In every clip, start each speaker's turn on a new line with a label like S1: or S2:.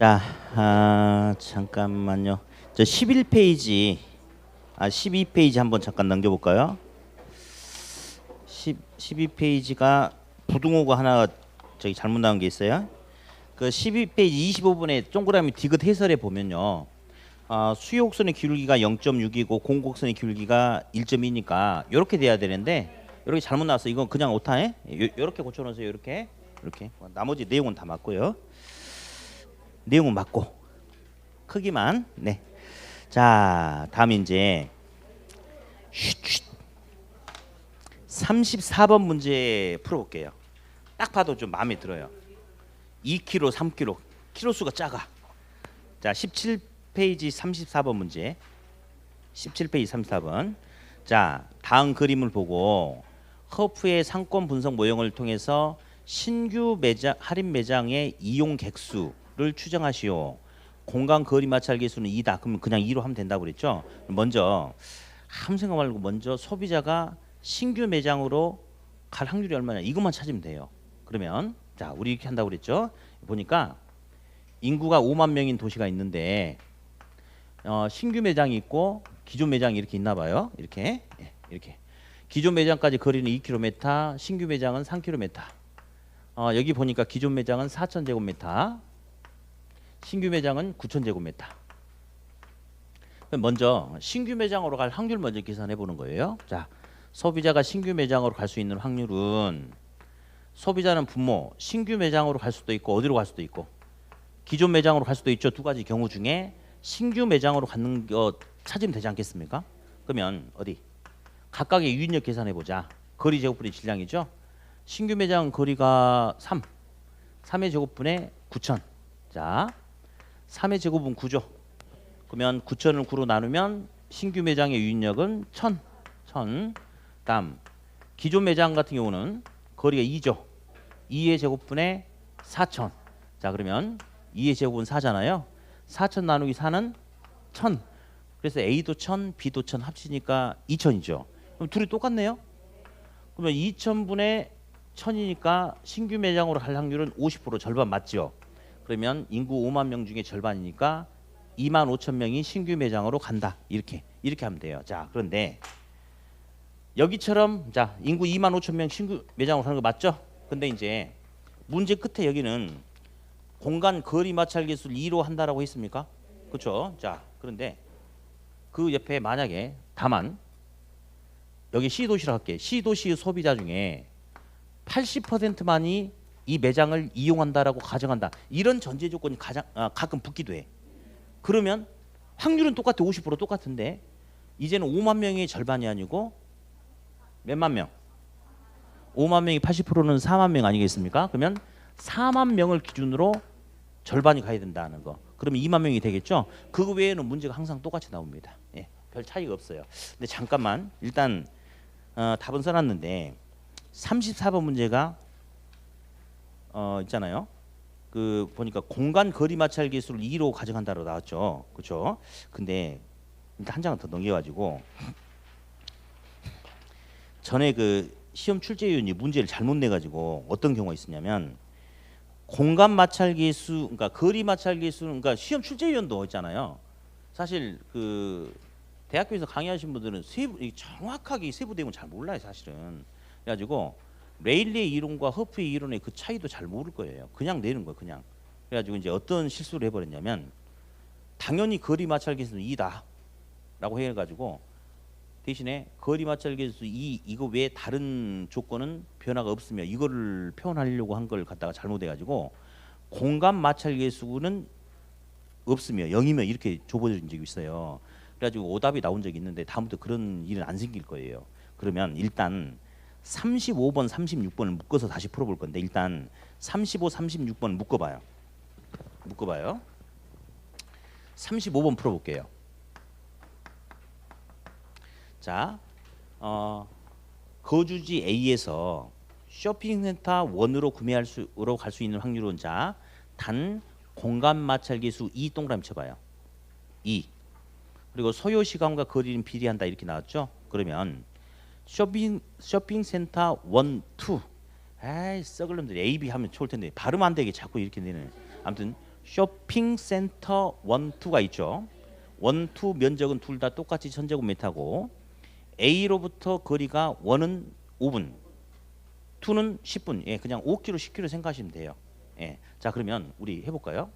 S1: 자, 잠깐만요. 저 11페이지, 12페이지 한번 잠깐 넘겨볼까요? 12페이지가 부등호가 하나 저기 잘못 나온 게 있어요. 그 12페이지 25분에 동그라미 디귿 해설에 보면요. 수요곡선의 기울기가 0.6이고 공곡선의 기울기가 1.2니까 이렇게 돼야 되는데 이렇게 잘못 나왔어. 이건 그냥 오타에 이렇게 고쳐놓으세요. 이렇게 나머지 내용은 다 맞고요. 내용은 맞고 크기만. 네. 자, 다음 이제 34번 문제 풀어볼게요. 딱 봐도 좀 마음에 들어요. 2kg, 3kg, 키로 수가 작아. 자, 17페이지 34번 문제. 17페이지 34번. 자, 다음 그림을 보고 허프의 상권 분석 모형을 통해서 신규 매장 할인 매장의 이용 객수를 추정하시오. 공간 거리 마찰 계수는 2다. 그러면 그냥 2로 하면 된다고 그랬죠. 먼저 아무 생각 말고 먼저 소비자가 신규 매장으로 갈 확률이 얼마냐 이것만 찾으면 돼요. 그러면 자, 우리 이렇게 한다고 그랬죠. 보니까 인구가 5만 명인 도시가 있는데 신규 매장이 있고 기존 매장이 이렇게 있나 봐요. 이렇게 기존 매장까지 거리는 2km, 신규 매장은 3km. 여기 보니까 기존 매장은 4,000제곱미터, 신규 매장은 9,000제곱미터. 먼저 신규 매장으로 갈 확률 먼저 계산해 보는 거예요. 자, 소비자가 신규 매장으로 갈 수 있는 확률은 소비자는 분모 신규 매장으로 갈 수도 있고 어디로 갈 수도 있고 기존 매장으로 갈 수도 있죠. 두 가지 경우 중에 신규 매장으로 가는 거 찾으면 되지 않겠습니까? 그러면 어디 각각의 유인력 계산해 보자. 거리 제곱분의 질량이죠. 신규 매장 거리가 3의 제곱분의 9,000. 자, 3의 제곱은 9죠. 그러면 9,000을 9로 나누면 신규 매장의 유인력은 1,000. 다음 기존 매장 같은 경우는 거리가 2죠. 2의 제곱분의 4,000. 자, 그러면 2의 제곱은 4잖아요. 4,000 나누기 4는 1,000. 그래서 A도 1,000, B도 1,000 합치니까 2,000이죠. 그럼 둘이 똑같네요. 그러면 2,000분의 1,000이니까 신규 매장으로 갈 확률은 50% 절반 맞죠. 그러면 인구 5만 명 중에 절반이니까 2만 5천 명이 신규 매장으로 간다. 이렇게 하면 돼요. 자, 그런데 여기처럼 자, 인구 2만 5천 명 신규 매장으로 가는 거 맞죠? 근데 이제 문제 끝에 여기는 공간 거리 마찰 계수를 2로 한다라고 했습니까? 그렇죠? 자, 그런데 그 옆에 만약에 다만 여기 C도시라고 할게. C도시의 소비자 중에 80%만이 이 매장을 이용한다라고 가정한다. 이런 전제 조건이 가끔 붙기도 해. 그러면 확률은 똑같아. 50% 똑같은데 이제는 5만 명의 절반이 아니고 몇만 명? 5만 명이 80%는 4만 명 아니겠습니까? 그러면 4만 명을 기준으로 절반이 가야 된다는 거. 그러면 2만 명이 되겠죠? 그거 외에는 문제가 항상 똑같이 나옵니다. 예, 별 차이가 없어요. 근데 잠깐만 일단 답은 써놨는데 34번 문제가 있잖아요. 그 보니까 공간 거리 마찰 계수를 2로 가정한다로 나왔죠. 그렇죠? 근데 일단 한 장을 더 넘겨가지고 전에 그 시험 출제위원이 문제를 잘못 내가지고 어떤 경우가 있었냐면 공간 마찰 계수, 그러니까 거리 마찰 계수, 그러니까 시험 출제위원도 있잖아요. 사실 그 대학교에서 강의하신 분들은 정확하게 세부 내용을 잘 몰라요, 사실은. 그래가지고 레일리의 이론과 허프의 이론의 그 차이도 잘 모를 거예요. 그냥 내는 거예요, 그냥. 그래가지고 이제 어떤 실수를 해버렸냐면 당연히 거리 마찰 계수는 2다라고 해가지고 대신에 거리 마찰 계수 2 이거 외에 다른 조건은 변화가 없으며 이거를 표현하려고 한 걸 갖다가 잘못해가지고 공간 마찰 계수는 없으며 0이며 이렇게 줘버린 적이 있어요. 그래가지고 오답이 나온 적이 있는데 다음부터 그런 일은 안 생길 거예요. 그러면 일단 35번, 36번을 묶어서 다시 풀어볼 건데 일단 35, 36번 묶어봐요. 35번 풀어볼게요. 자, 거주지 A에서 쇼핑센터 1으로 구매로 갈 수 있는 확률은 자, 단 공간 마찰 계수 2 동그라미 쳐봐요. 2. 그리고 소요 시간과 거리는 비례한다 이렇게 나왔죠. 그러면 쇼핑센터 1, 2. 에이 썩을 놈들 A, B 하면 좋을 텐데 발음 안 되게 자꾸 이렇게 내는. 아무튼 쇼핑센터 1, 2가 있죠. 1, 2 면적은 둘 다 똑같이 1000제곱미터고 A로부터 거리가 1은 5분, 2는 10분. 예, 그냥 5km, 10km 생각하시면 돼요. 예, 자 그러면 우리 해볼까요?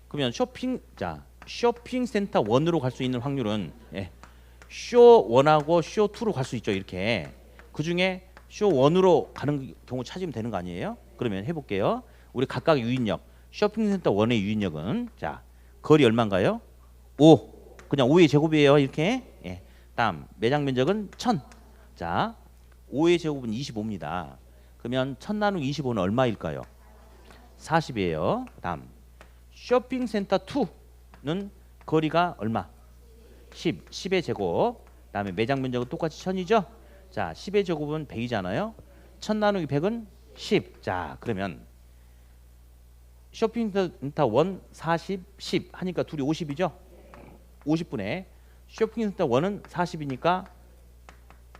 S1: 그러면 쇼핑센터 1으로 갈 수 있는 확률은 쇼 1하고 쇼 2로 갈 수 있죠. 이렇게 그 중에 쇼 1으로 가는 경우 찾으면 되는 거 아니에요? 그러면 해볼게요. 우리 각각 유인력 쇼핑센터 1의 유인력은 자 거리 얼마인가요? 5. 그냥 5의 제곱이에요. 이렇게. 예. 다음 매장 면적은 1000. 자 5의 제곱은 25입니다. 그러면 1000 나누기 25는 얼마일까요? 40이에요. 다음 쇼핑센터 2는 거리가 얼마? 10. 10의 제곱. 다음에 매장 면적은 똑같이 1000이죠. 자 10의 제곱은 100이잖아요. 1000 나누기 100은 10. 자 그러면 쇼핑센터 1 40, 10 하니까 둘이 50이죠. 50분에 쇼핑센터 1은 40이니까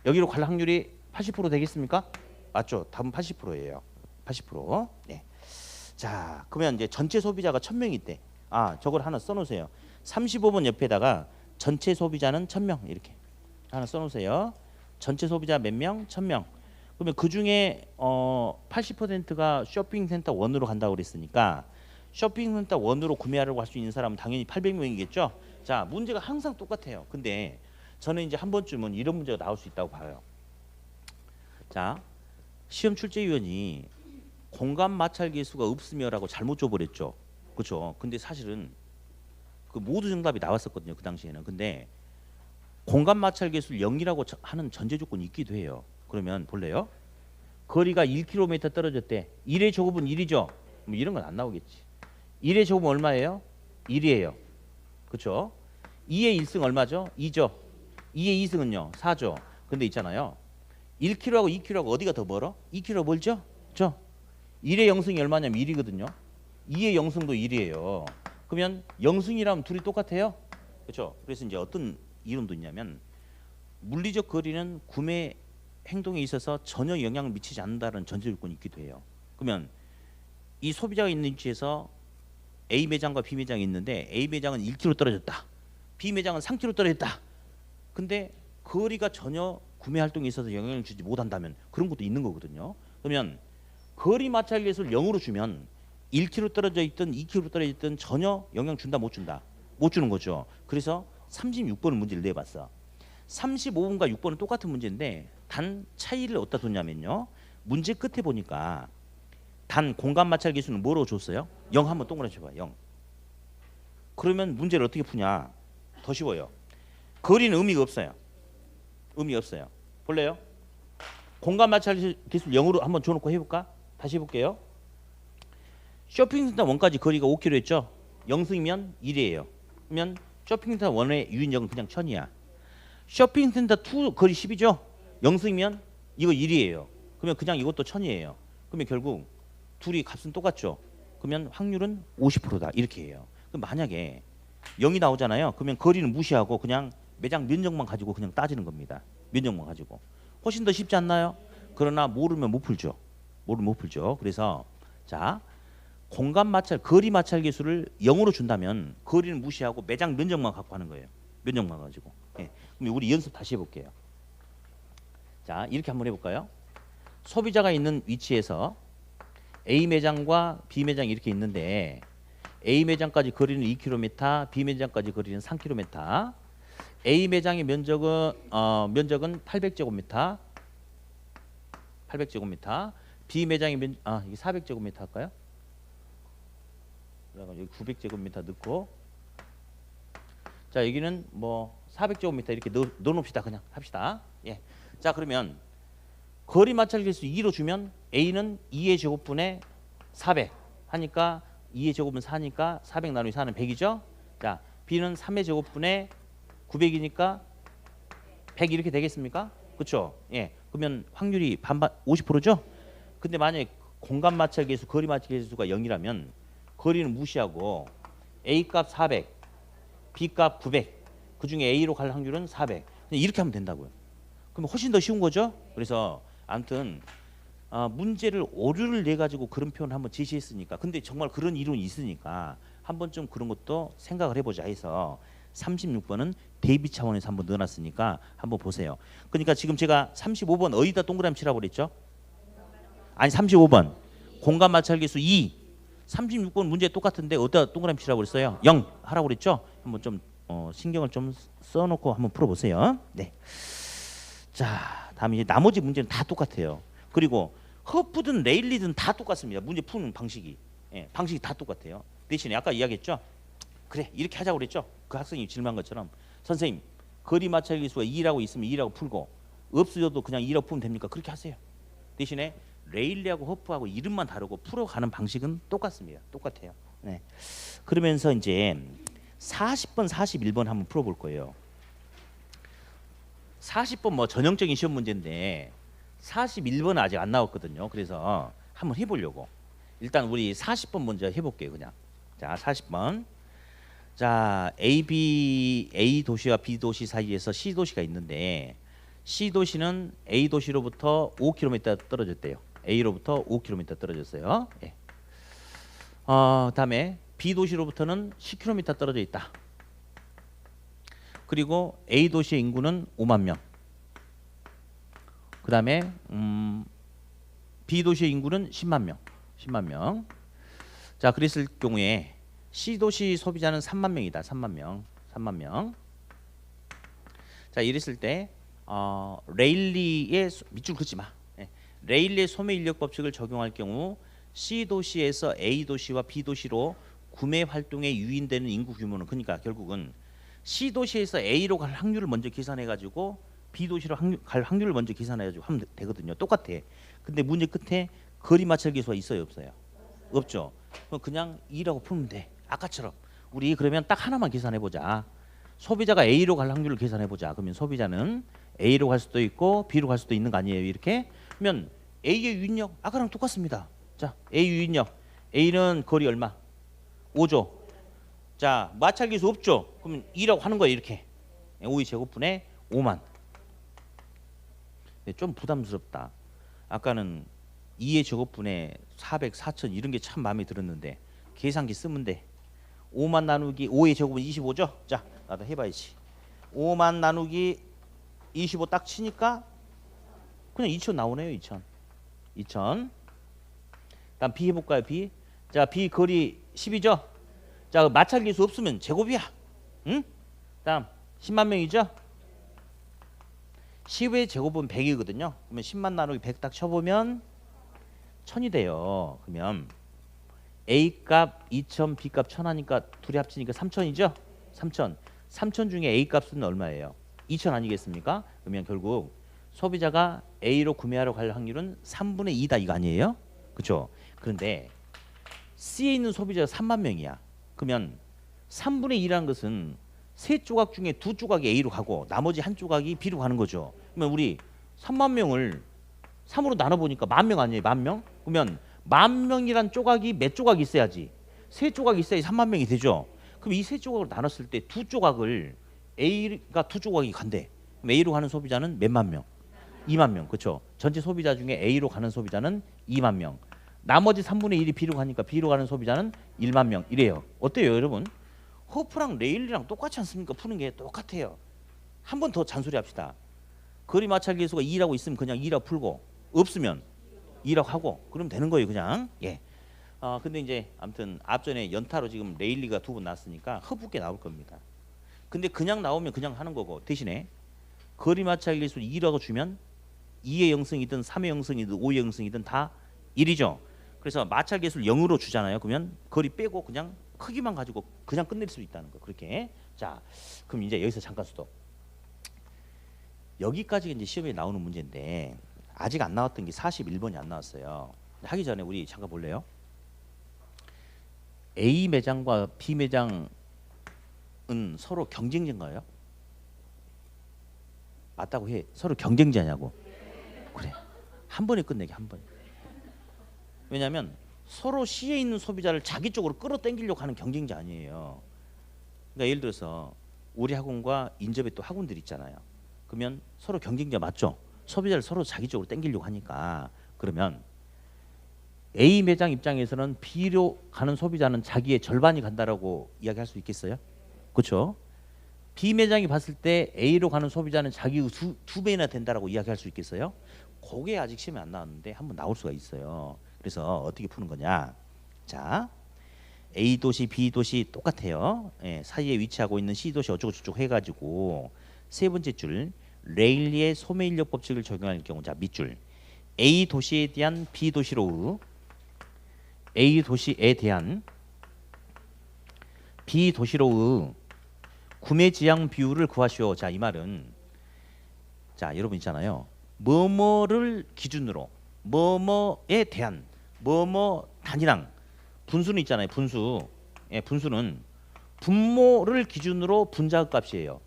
S1: 여기로 갈 확률이 80% 되겠습니까? 맞죠? 답은 80%예요. 80%. 네. 자, 그러면 이제 전체 소비자가 1000명이 있대. 아, 저걸 하나 써놓으세요. 35번 옆에다가 전체 소비자는 1000명 이렇게 하나 써놓으세요. 전체 소비자 몇 명? 1000명. 그러면 그 중에 80%가 쇼핑센터 1으로 간다고 그랬으니까 쇼핑센터 1으로 구매하려고 할 수 있는 사람은 당연히 800명이겠죠. 자, 문제가 항상 똑같아요. 근데 저는 이제 한 번쯤은 이런 문제가 나올 수 있다고 봐요. 자, 시험 출제위원이 공간 마찰 계수가 없으며라고 잘못 줘버렸죠. 그렇죠. 근데 사실은 그 모두 정답이 나왔었거든요. 그 당시에는. 근데 공간 마찰 계수를 0이라고 하는 전제 조건이 있기도 해요. 그러면 볼래요? 거리가 1km 떨어졌대. 1의 제곱은 1이죠. 뭐 이런 건 안 나오겠지. 1의 제곱은 얼마예요? 1이에요. 그렇죠? 2의 1승 얼마죠? 2죠. 2의 2승은요? 4죠. 근데 있잖아요. 1km하고 2km하고 어디가 더 멀어? 2km 멀죠? 그렇죠? 1의 0승이 얼마냐면 1이거든요. 2의 0승도 1이에요. 그러면 0승이라면 둘이 똑같아요? 그렇죠? 그래서 이제 어떤 이론도 있냐면 물리적 거리는 구매 행동에 있어서 전혀 영향을 미치지 않는다는 전제 조건이 있기도 해요. 그러면 이 소비자가 있는 위치에서 A 매장과 B 매장이 있는데 A 매장은 1km 떨어졌다. B 매장은 3km 떨어졌다. 근데 거리가 전혀 구매 활동에 있어서 영향을 주지 못한다면 그런 것도 있는 거거든요. 그러면 거리 마찰 계수를 0으로 주면 1km 떨어져 있든 2km 떨어져 있든 전혀 영향 준다 못 준다? 못 주는 거죠. 그래서 36번은 문제를 내봤어. 35번과 6번은 똑같은 문제인데 단 차이를 어디다 뒀냐면요. 문제 끝에 보니까 단 공간 마찰 계수는 뭐로 줬어요? 0 한번 동그라미 쳐봐. 0. 그러면 문제를 어떻게 푸냐? 더 쉬워요. 거리는 의미가 없어요. 의미 없어요. 볼래요? 공간 마찰 계수 0으로 한번 줘놓고 해볼까? 다시 해볼게요. 쇼핑센터 1까지 거리가 5km 했죠? 0승이면 1이에요. 그러면 쇼핑센터 1의 유인력은 그냥 1000이야. 쇼핑센터 2 거리 10이죠? 0승이면 이거 1이에요. 그러면 그냥 이것도 1000이에요. 그러면 결국 둘이 값은 똑같죠? 그러면 확률은 50%다. 이렇게 해요. 그럼 만약에 0이 나오잖아요. 그러면 거리는 무시하고 그냥 매장 면적만 가지고 그냥 따지는 겁니다. 면적만 가지고. 훨씬 더 쉽지 않나요? 그러나 모르면 못 풀죠. 모르면 못 풀죠. 그래서 자, 공간 마찰, 거리 마찰 계수를 0으로 준다면 거리는 무시하고 매장 면적만 갖고 하는 거예요. 면적만 가지고. 예. 그럼 우리 연습 다시 해볼게요. 자, 이렇게 한번 해볼까요? 소비자가 있는 위치에서 A 매장과 B 매장이 이렇게 있는데 A 매장까지 거리는 2km, B 매장까지 거리는 3km. A 매장의 면적은 800제곱미터. 800제곱미터. B 매장의 이게 400제곱미터 할까요? 그래가 여기 900제곱미터 넣고 자, 여기는 뭐 400제곱미터 이렇게 넣어 놓읍시다. 그냥 합시다. 예. 자, 그러면 거리 마찰 계수 2로 주면 A는 2의 제곱분의 400 하니까 2의 제곱은 4니까 400 나누기 4는 100이죠. 자, B는 3의 제곱분의 900이니까 100 이렇게 되겠습니까? 그렇죠? 예. 그러면 확률이 반반 50%죠? 근데 만약에 공간 마찰 계수, 거리 마찰 계수가 0이라면 거리는 무시하고 A 값 400, B 값 900. 그중에 A로 갈 확률은 400. 이렇게 하면 된다고요. 그럼 훨씬 더 쉬운 거죠? 그래서 아무튼 문제를 오류를 내 가지고 그런 표현을 한번 제시했으니까 근데 정말 그런 이론이 있으니까 한 번쯤 그런 것도 생각을 해보자 해서 36번은 대비 차원에서 한번 넣어놨으니까 한번 보세요. 그러니까 지금 제가 35번 어디다 동그라미 치라고 그랬죠? 아니 35번 공간 마찰계수 2. 36번 문제 똑같은데 어디다 동그라미 치라고 그랬어요? 0 하라고 그랬죠? 한번 좀 신경을 좀 써놓고 한번 풀어보세요. 네. 자, 다음 이제 나머지 문제는 다 똑같아요. 그리고 허프든 레일리든 다 똑같습니다. 문제 푸는 방식이. 예, 방식이 다 똑같아요. 대신에 아까 이야기했죠? 그래 이렇게 하자고 그랬죠? 그 학생이 질문한 것처럼 선생님 거리 마찰계수가 2라고 있으면 2라고 풀고 없어져도 그냥 2라고 풀면 됩니까? 그렇게 하세요. 대신에 레일리하고 허프하고 이름만 다르고 풀어가는 방식은 똑같습니다. 똑같아요. 네. 그러면서 이제 40번, 41번 한번 풀어볼 거예요. 40번 뭐 전형적인 시험 문제인데 41번은 아직 안 나왔거든요. 그래서 한번 해보려고. 일단 우리 40번 먼저 해볼게요. 그냥. 자, 40번. 자, A 도시와 B 도시 사이에서 C 도시가 있는데 C 도시는 A 도시로부터 5km 떨어졌대요. A로부터 5km 떨어졌어요. 예. 다음에 B 도시로부터는 10km 떨어져 있다. 그리고 A 도시의 인구는 5만 명. 그 다음에 B 도시의 인구는 10만 명. 10만 명. 자, 그랬을 경우에 C 도시 소비자는 3만 명이다. 3만 명. 3만 명. 자, 이랬을 때 레일리의 밑줄 긋지 마. 네. 레일리의 소매 인력 법칙을 적용할 경우 C 도시에서 A 도시와 B 도시로 구매 활동에 유인되는 인구 규모는 그러니까 결국은 C 도시에서 A로 갈 확률을 먼저 계산해 가지고 B 도시로 갈 확률을 먼저 계산해 가지고 하면 되거든요. 똑같아. 근데 문제 끝에 거리 마찰 계수가 있어요, 없어요? 없죠. 그럼 그냥 2라고 풀면 돼. 아까처럼. 우리 그러면 딱 하나만 계산해 보자. 소비자가 A로 갈 확률을 계산해 보자. 그러면 소비자는 A로 갈 수도 있고 B로 갈 수도 있는 거 아니에요, 이렇게? 그러면 A의 유인력 아까랑 똑같습니다. 자, A 유인력. A는 거리 얼마? 5죠. 자, 마찰계수 없죠. 그러면 2라고 하는 거예요, 이렇게. 5의 제곱분의 5만. 네, 좀 부담스럽다. 아까는 2의 제곱분의 400, 4000 이런 게 참 마음에 들었는데 계산기 쓰면 돼. 5만 나누기 5의 제곱은 25죠. 자, 나도 해봐야지. 5만 나누기 25 딱 치니까 그냥 2000 나오네요. 2000. 2000. 다음 B 해볼까요? B. 자, B 거리 10이죠. 자, 마찰계수 없으면 제곱이야. 응? 다음 10만 명이죠. 10의 제곱은 100이거든요. 그러면 10만 나누기 100 딱 쳐보면 1000이 돼요. 그러면 A 값 2000, B 값 1000 하니까 둘이 합치니까 3000이죠. 3000. 3000 중에 A 값은 얼마예요? 2000 아니겠습니까? 그러면 결국 소비자가 A로 구매하러 갈 확률은 3분의 2다 이거 아니에요? 그렇죠? 그런데 C에 있는 소비자가 3만 명이야. 그러면 3분의 2라는 것은 세 조각 중에 두 조각이 A로 가고 나머지 한 조각이 B로 가는 거죠. 그러면 우리 3만 명을 3으로 나눠보니까 10,000명 아니에요? 10,000명? 그러면 10,000명이란 조각이 몇 조각이 있어야지? 세 조각이 있어야지 3만 명이 되죠. 그럼 이 세 조각으로 나눴을 때 두 조각을 A가 두 조각이 간대. 그럼 A로 가는 소비자는 몇만 명? 2만 명. 그렇죠? 전체 소비자 중에 A로 가는 소비자는 2만 명. 나머지 3분의 1이 B로 가니까 B로 가는 소비자는 1만 명. 이래요. 어때요, 여러분? 허프랑 레일리랑 똑같지 않습니까? 푸는 게 똑같아요. 한 번 더 잔소리 합시다. 거리 마찰 계수가 2라고 있으면 그냥 2라고 풀고 없으면 2라고 하고 그러면 되는 거예요, 그냥. 예. 근데 이제 아무튼 앞전에 연타로 지금 레일리가 두 번 났으니까 허브게 나올 겁니다. 근데 그냥 나오면 그냥 하는 거고 대신에 거리 마찰 계수 2라고 주면 2의 영승이든 3의 영승이든 5의 영승이든 다 1이죠. 그래서 마찰 계수를 0으로 주잖아요. 그러면 거리 빼고 그냥 크기만 가지고 그냥 끝낼 수 있다는 거. 그렇게. 자, 그럼 이제 여기서 잠깐 스톱. 여기까지가 이제 시험에 나오는 문제인데 아직 안 나왔던 게 41번이 안 나왔어요. 하기 전에 우리 잠깐 볼래요? A 매장과 B 매장은 서로 경쟁자인가요? 맞다고 해. 서로 경쟁자냐고. 그래. 한 번에 끝내게 한 번에. 왜냐하면 서로 C에 있는 소비자를 자기 쪽으로 끌어당기려고 하는 경쟁자 아니에요. 그러니까 예를 들어서 우리 학원과 인접에 또 학원들 있잖아요. 그러면 서로 경쟁자 맞죠? 소비자를 서로 자기 쪽으로 당기려고 하니까 그러면 A 매장 입장에서는 B로 가는 소비자는 자기의 절반이 간다라고 이야기할 수 있겠어요? 그렇죠? B 매장이 봤을 때 A로 가는 소비자는 자기 두 배나 된다라고 이야기할 수 있겠어요? 그게 아직 시험에 안 나왔는데 한번 나올 수가 있어요. 그래서 어떻게 푸는 거냐? 자, A 도시, B 도시 똑같아요. 예, 사이에 위치하고 있는 C 도시 어쩌고 저쩌고 해가지고 세 번째 줄 레일리의 소매인력 법칙을 적용할 경우, 자 밑줄 A 도시에 대한 B 도시로 A 도시에 대한 B 도시로의 구매 지향 비율을 구하시오. 자, 이 말은 자 여러분 있잖아요. 뭐뭐를 기준으로 뭐뭐에 대한 뭐뭐 단위당 분수는 있잖아요. 분수. 예, 분수는 분모를 기준으로 분자의 값이에요.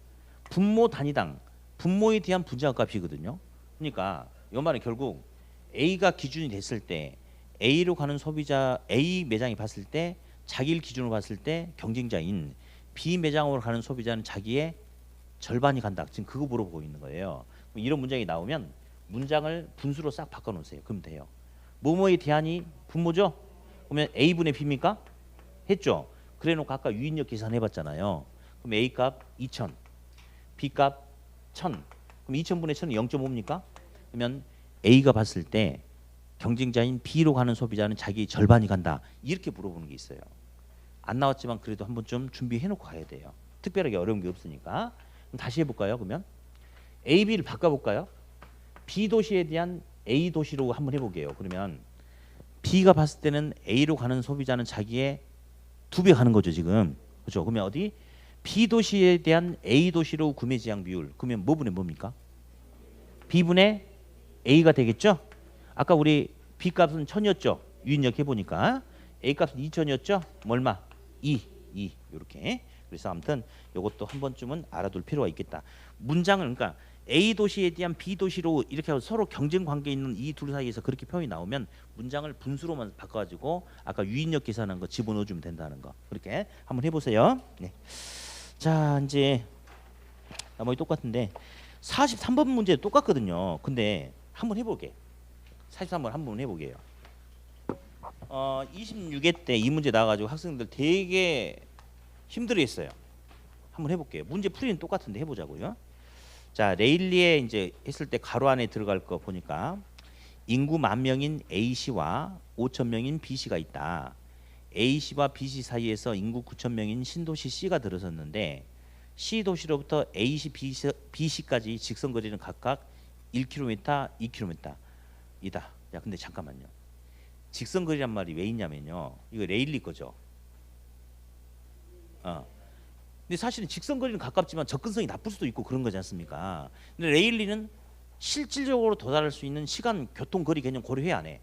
S1: 분모 단위당 분모에 대한 분자의 값이거든요. 그러니까 이 말은 결국 A가 기준이 됐을 때 A로 가는 소비자 A 매장이 봤을 때 자기를 기준으로 봤을 때 경쟁자인 B 매장으로 가는 소비자는 자기의 절반이 간다. 지금 그거 물어보고 있는 거예요. 이런 문장이 나오면 문장을 분수로 싹 바꿔놓으세요. 그러면 돼요. 뭐뭐의 대안이 분모죠? 그러면 A분의 B입니까? 했죠? 그래놓고 아까 유인력 계산해봤잖아요. 그럼 A 값 2000, B 값 1000. 그럼 2000분의 1000은 0.5입니까? 그러면 A가 봤을 때 경쟁자인 B로 가는 소비자는 자기 절반이 간다. 이렇게 물어보는 게 있어요. 안 나왔지만 그래도 한 번쯤 준비해놓고 가야 돼요. 특별하게 어려운 게 없으니까. 그럼 다시 해볼까요? 그러면 A, B를 바꿔볼까요? B 도시에 대한 A 도시로 한번 해보게요. 그러면 B가 봤을 때는 A로 가는 소비자는 자기의 2배 가는 거죠 지금. 그렇죠? 그러면 어디? B 도시에 대한 A 도시로 구매 지향 비율. 그러면 뭐분의 뭡니까? B분의 A가 되겠죠? 아까 우리 B 값은 1000이었죠? 유인력 해보니까 A 값은 2000이었죠? 얼마? 2 이렇게. 그래서 아무튼 이것도 한 번쯤은 알아둘 필요가 있겠다. 문장을 그러니까 A 도시에 대한 B 도시로 이렇게 서로 경쟁 관계 있는 이 둘 사이에서 그렇게 표현이 나오면 문장을 분수로만 바꿔가지고 아까 유인력 계산한 거 집어넣어주면 된다는 거. 그렇게 한번 해보세요. 네. 자 이제 나머지 똑같은데 43번 문제 똑같거든요. 근데 한번 해볼게. 43번 한번 해보게요. 26회 때 이 문제 나와가지고 학생들 되게 힘들어했어요. 한번 해볼게요. 문제 풀이는 똑같은데 해보자고요. 자 레일리에 이제 했을 때 가로 안에 들어갈 거 보니까 인구 10,000명인 A시와 5,000명인 B시가 있다. A시와 B시 사이에서 인구 9,000명인 신도시 C가 들어섰는데 C 도시로부터 A시, B시까지 직선 거리는 각각 1km, 2km 이다. 야 근데 잠깐만요. 직선 거리란 말이 왜 있냐면요. 이거 레일리 거죠. 근데 사실은 직선 거리는 가깝지만 접근성이 나쁠 수도 있고 그런 거지 않습니까? 근데 레일리는 실질적으로 도달할 수 있는 시간, 교통, 거리 개념 고려해 안 해.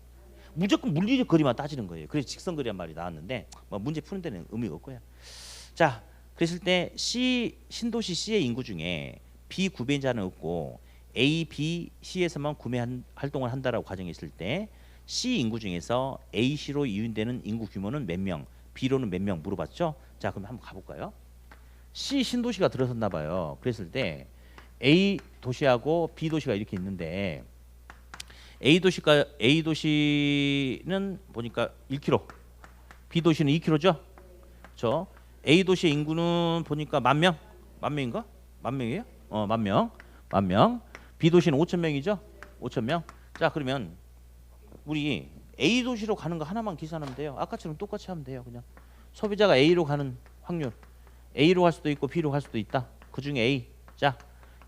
S1: 무조건 물리적 거리만 따지는 거예요. 그래서 직선 거리란 말이 나왔는데 뭐 문제 푸는 데는 의미가 없고요. 자, 그랬을 때 C 신도시 C의 인구 중에 B 구매자는 없고 A, B, C에서만 구매 활동을 한다라고 가정했을 때 C 인구 중에서 A, C로 이윤되는 인구 규모는 몇 명, B로는 몇 명 물어봤죠? 자, 그럼 한번 가볼까요? C 신도시가 들어섰나 봐요. 그랬을 때 A 도시하고 B 도시가 이렇게 있는데 A 도시는 보니까 1km, B 도시는 2km죠. 저 A 도시의 인구는 보니까 10,000명, 10,000명인가? 10,000명이에요? 10,000명. B 도시는 5,000명이죠. 5,000명. 자, 그러면 우리 A 도시로 가는 거 하나만 계산하면 돼요. 아까처럼 똑같이 하면 돼요. 그냥 소비자가 A로 가는 확률. A로 갈 수도 있고 B로 갈 수도 있다. 그 중에 A. 자,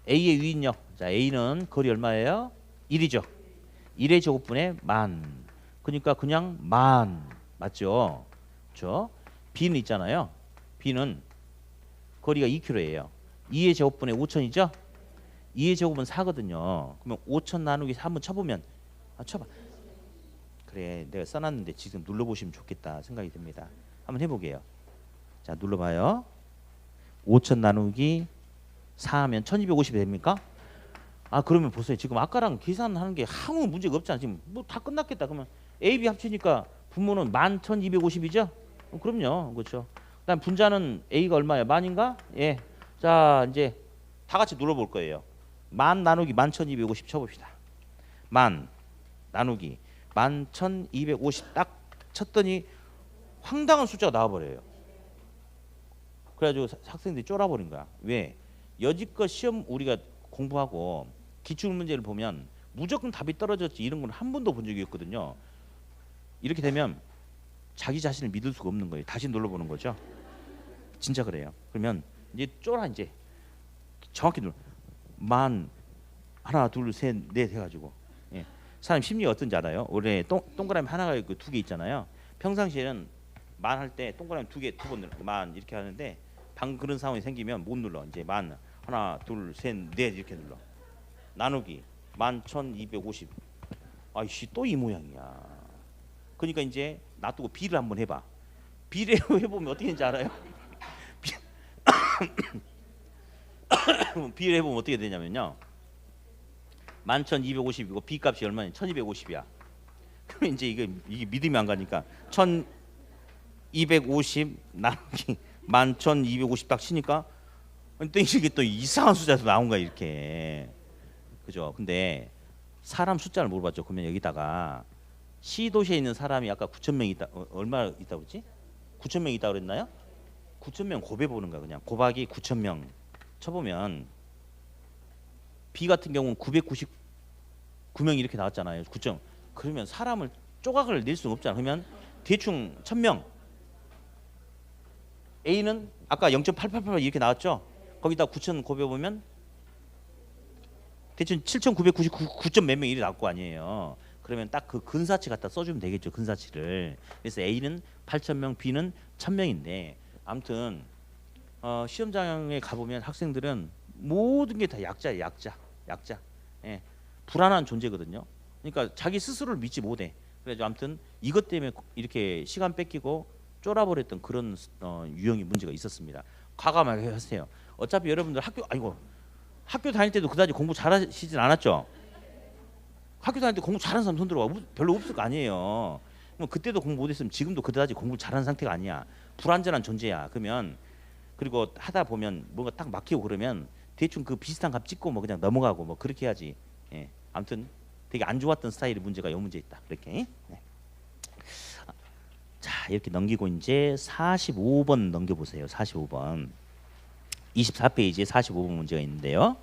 S1: A의 유인력. 자, A는 거리 얼마예요? 1이죠. 1의 제곱분의 10,000. 그러니까 그냥 10,000. 맞죠? 그렇죠? B는 있잖아요. B는 거리가 2km예요. 2의 제곱분의 5,000이죠? 2의 제곱은 4거든요. 그러면 5,000 나누기 4 한번 쳐보면 쳐봐. 그래, 내가 써놨는데 지금 눌러보시면 좋겠다 생각이 듭니다. 한번 해보게요. 자, 눌러봐요. 5,000 나누기 4 하면 1250이 됩니까? 아, 그러면 보세요. 지금 아까랑 계산하는 게 아무 문제가 없잖아. 지금 뭐 다 끝났겠다. 그러면 A, B 합치니까 분모는 11,250이죠? 그럼요. 그렇죠. 그다음 분자는 A가 얼마예요? 10,000인가? 예. 자, 이제 다 같이 눌러볼 거예요. 10,000 나누기 11,250 쳐봅시다. 10,000 나누기 11,250 딱 쳤더니 황당한 숫자가 나와버려요. 그래가지고 학생들이 쫄아버린 거야. 왜? 여지껏 시험 우리가 공부하고 기출 문제를 보면 무조건 답이 떨어졌지 이런 건 한 번도 본 적이 없거든요. 이렇게 되면 자기 자신을 믿을 수가 없는 거예요. 다시 눌러보는 거죠. 진짜 그래요. 그러면 이제 쫄아 이제 정확히 눌러 만 하나 둘 셋 넷 해가지고 예. 사람 심리 어떤지 알아요? 원래 동그라미 하나가 있고 두 개 있잖아요. 평상시에는 만 할 때 동그라미 두 번 눌러 만 이렇게 하는데 방금 그런 상황이 생기면 못 눌러. 이제 만 하나 둘 셋 넷 이렇게 눌러. 나누기 11,250 아이씨 또 이 모양이야. 그러니까 이제 놔두고 B를 한번 해봐. B를 해보면 어떻게 되는지 알아요? B를 해보면 어떻게 되냐면요 11,250이고 B 값이 얼마냐 1,250이야. 그럼 이제 이게 믿음이 안 가니까 1,250 나누기 11,250 딱 치니까 또 이게 또 이상한 숫자도 나온 거야 이렇게. 그죠? 근데 사람 숫자를 물어봤죠. 그러면 여기다가 C도시에 있는 사람이 아까 9,000명 있다. 얼마 있다고 그랬지? 9,000명 있다고 그랬나요? 9,000명 곱해 보는 거야. 그냥 곱하기 9,000명 쳐보면 B 같은 경우는 999명 이렇게 나왔잖아요. 9점. 그러면 사람을 조각을 낼 수는 없잖아. 그러면 대충 1,000명. A는 아까 0.888 이렇게 나왔죠. 거기다 9,000 곱해 보면 대충 7,999점 몇 명 이렇게 나올 거 아니에요. 그러면 딱 그 근사치 갖다 써주면 되겠죠. 근사치를. 그래서 A는 8,000명, B는 1,000명인데 아무튼 시험장에 가보면 학생들은 모든 게 다 약자예요. 약자. 예. 불안한 존재거든요. 그러니까 자기 스스로를 믿지 못해. 그래서 아무튼 이것 때문에 이렇게 시간 뺏기고 쫄아버렸던 그런 유형의 문제가 있었습니다. 과감하게 하세요. 어차피 여러분들 학교 다닐 때도 그다지 공부 잘하시진 않았죠? 학교 다닐 때 공부 잘하는 사람 손 들어봐. 별로 없을 거 아니에요. 뭐 그때도 공부 못했으면 지금도 그다지 공부 잘하는 상태가 아니야. 불완전한 존재야. 그러면 그리고 하다 보면 뭔가 딱 막히고 그러면 대충 그 비슷한 값 찍고 뭐 그냥 넘어가고 뭐 그렇게 해야지. 예. 아무튼 되게 안 좋았던 스타일의 문제가 이 문제 있다. 그렇게. 네. 자 이렇게 넘기고 이제 45번 넘겨보세요. 45번 24페이지에 45번 문제가 있는데요.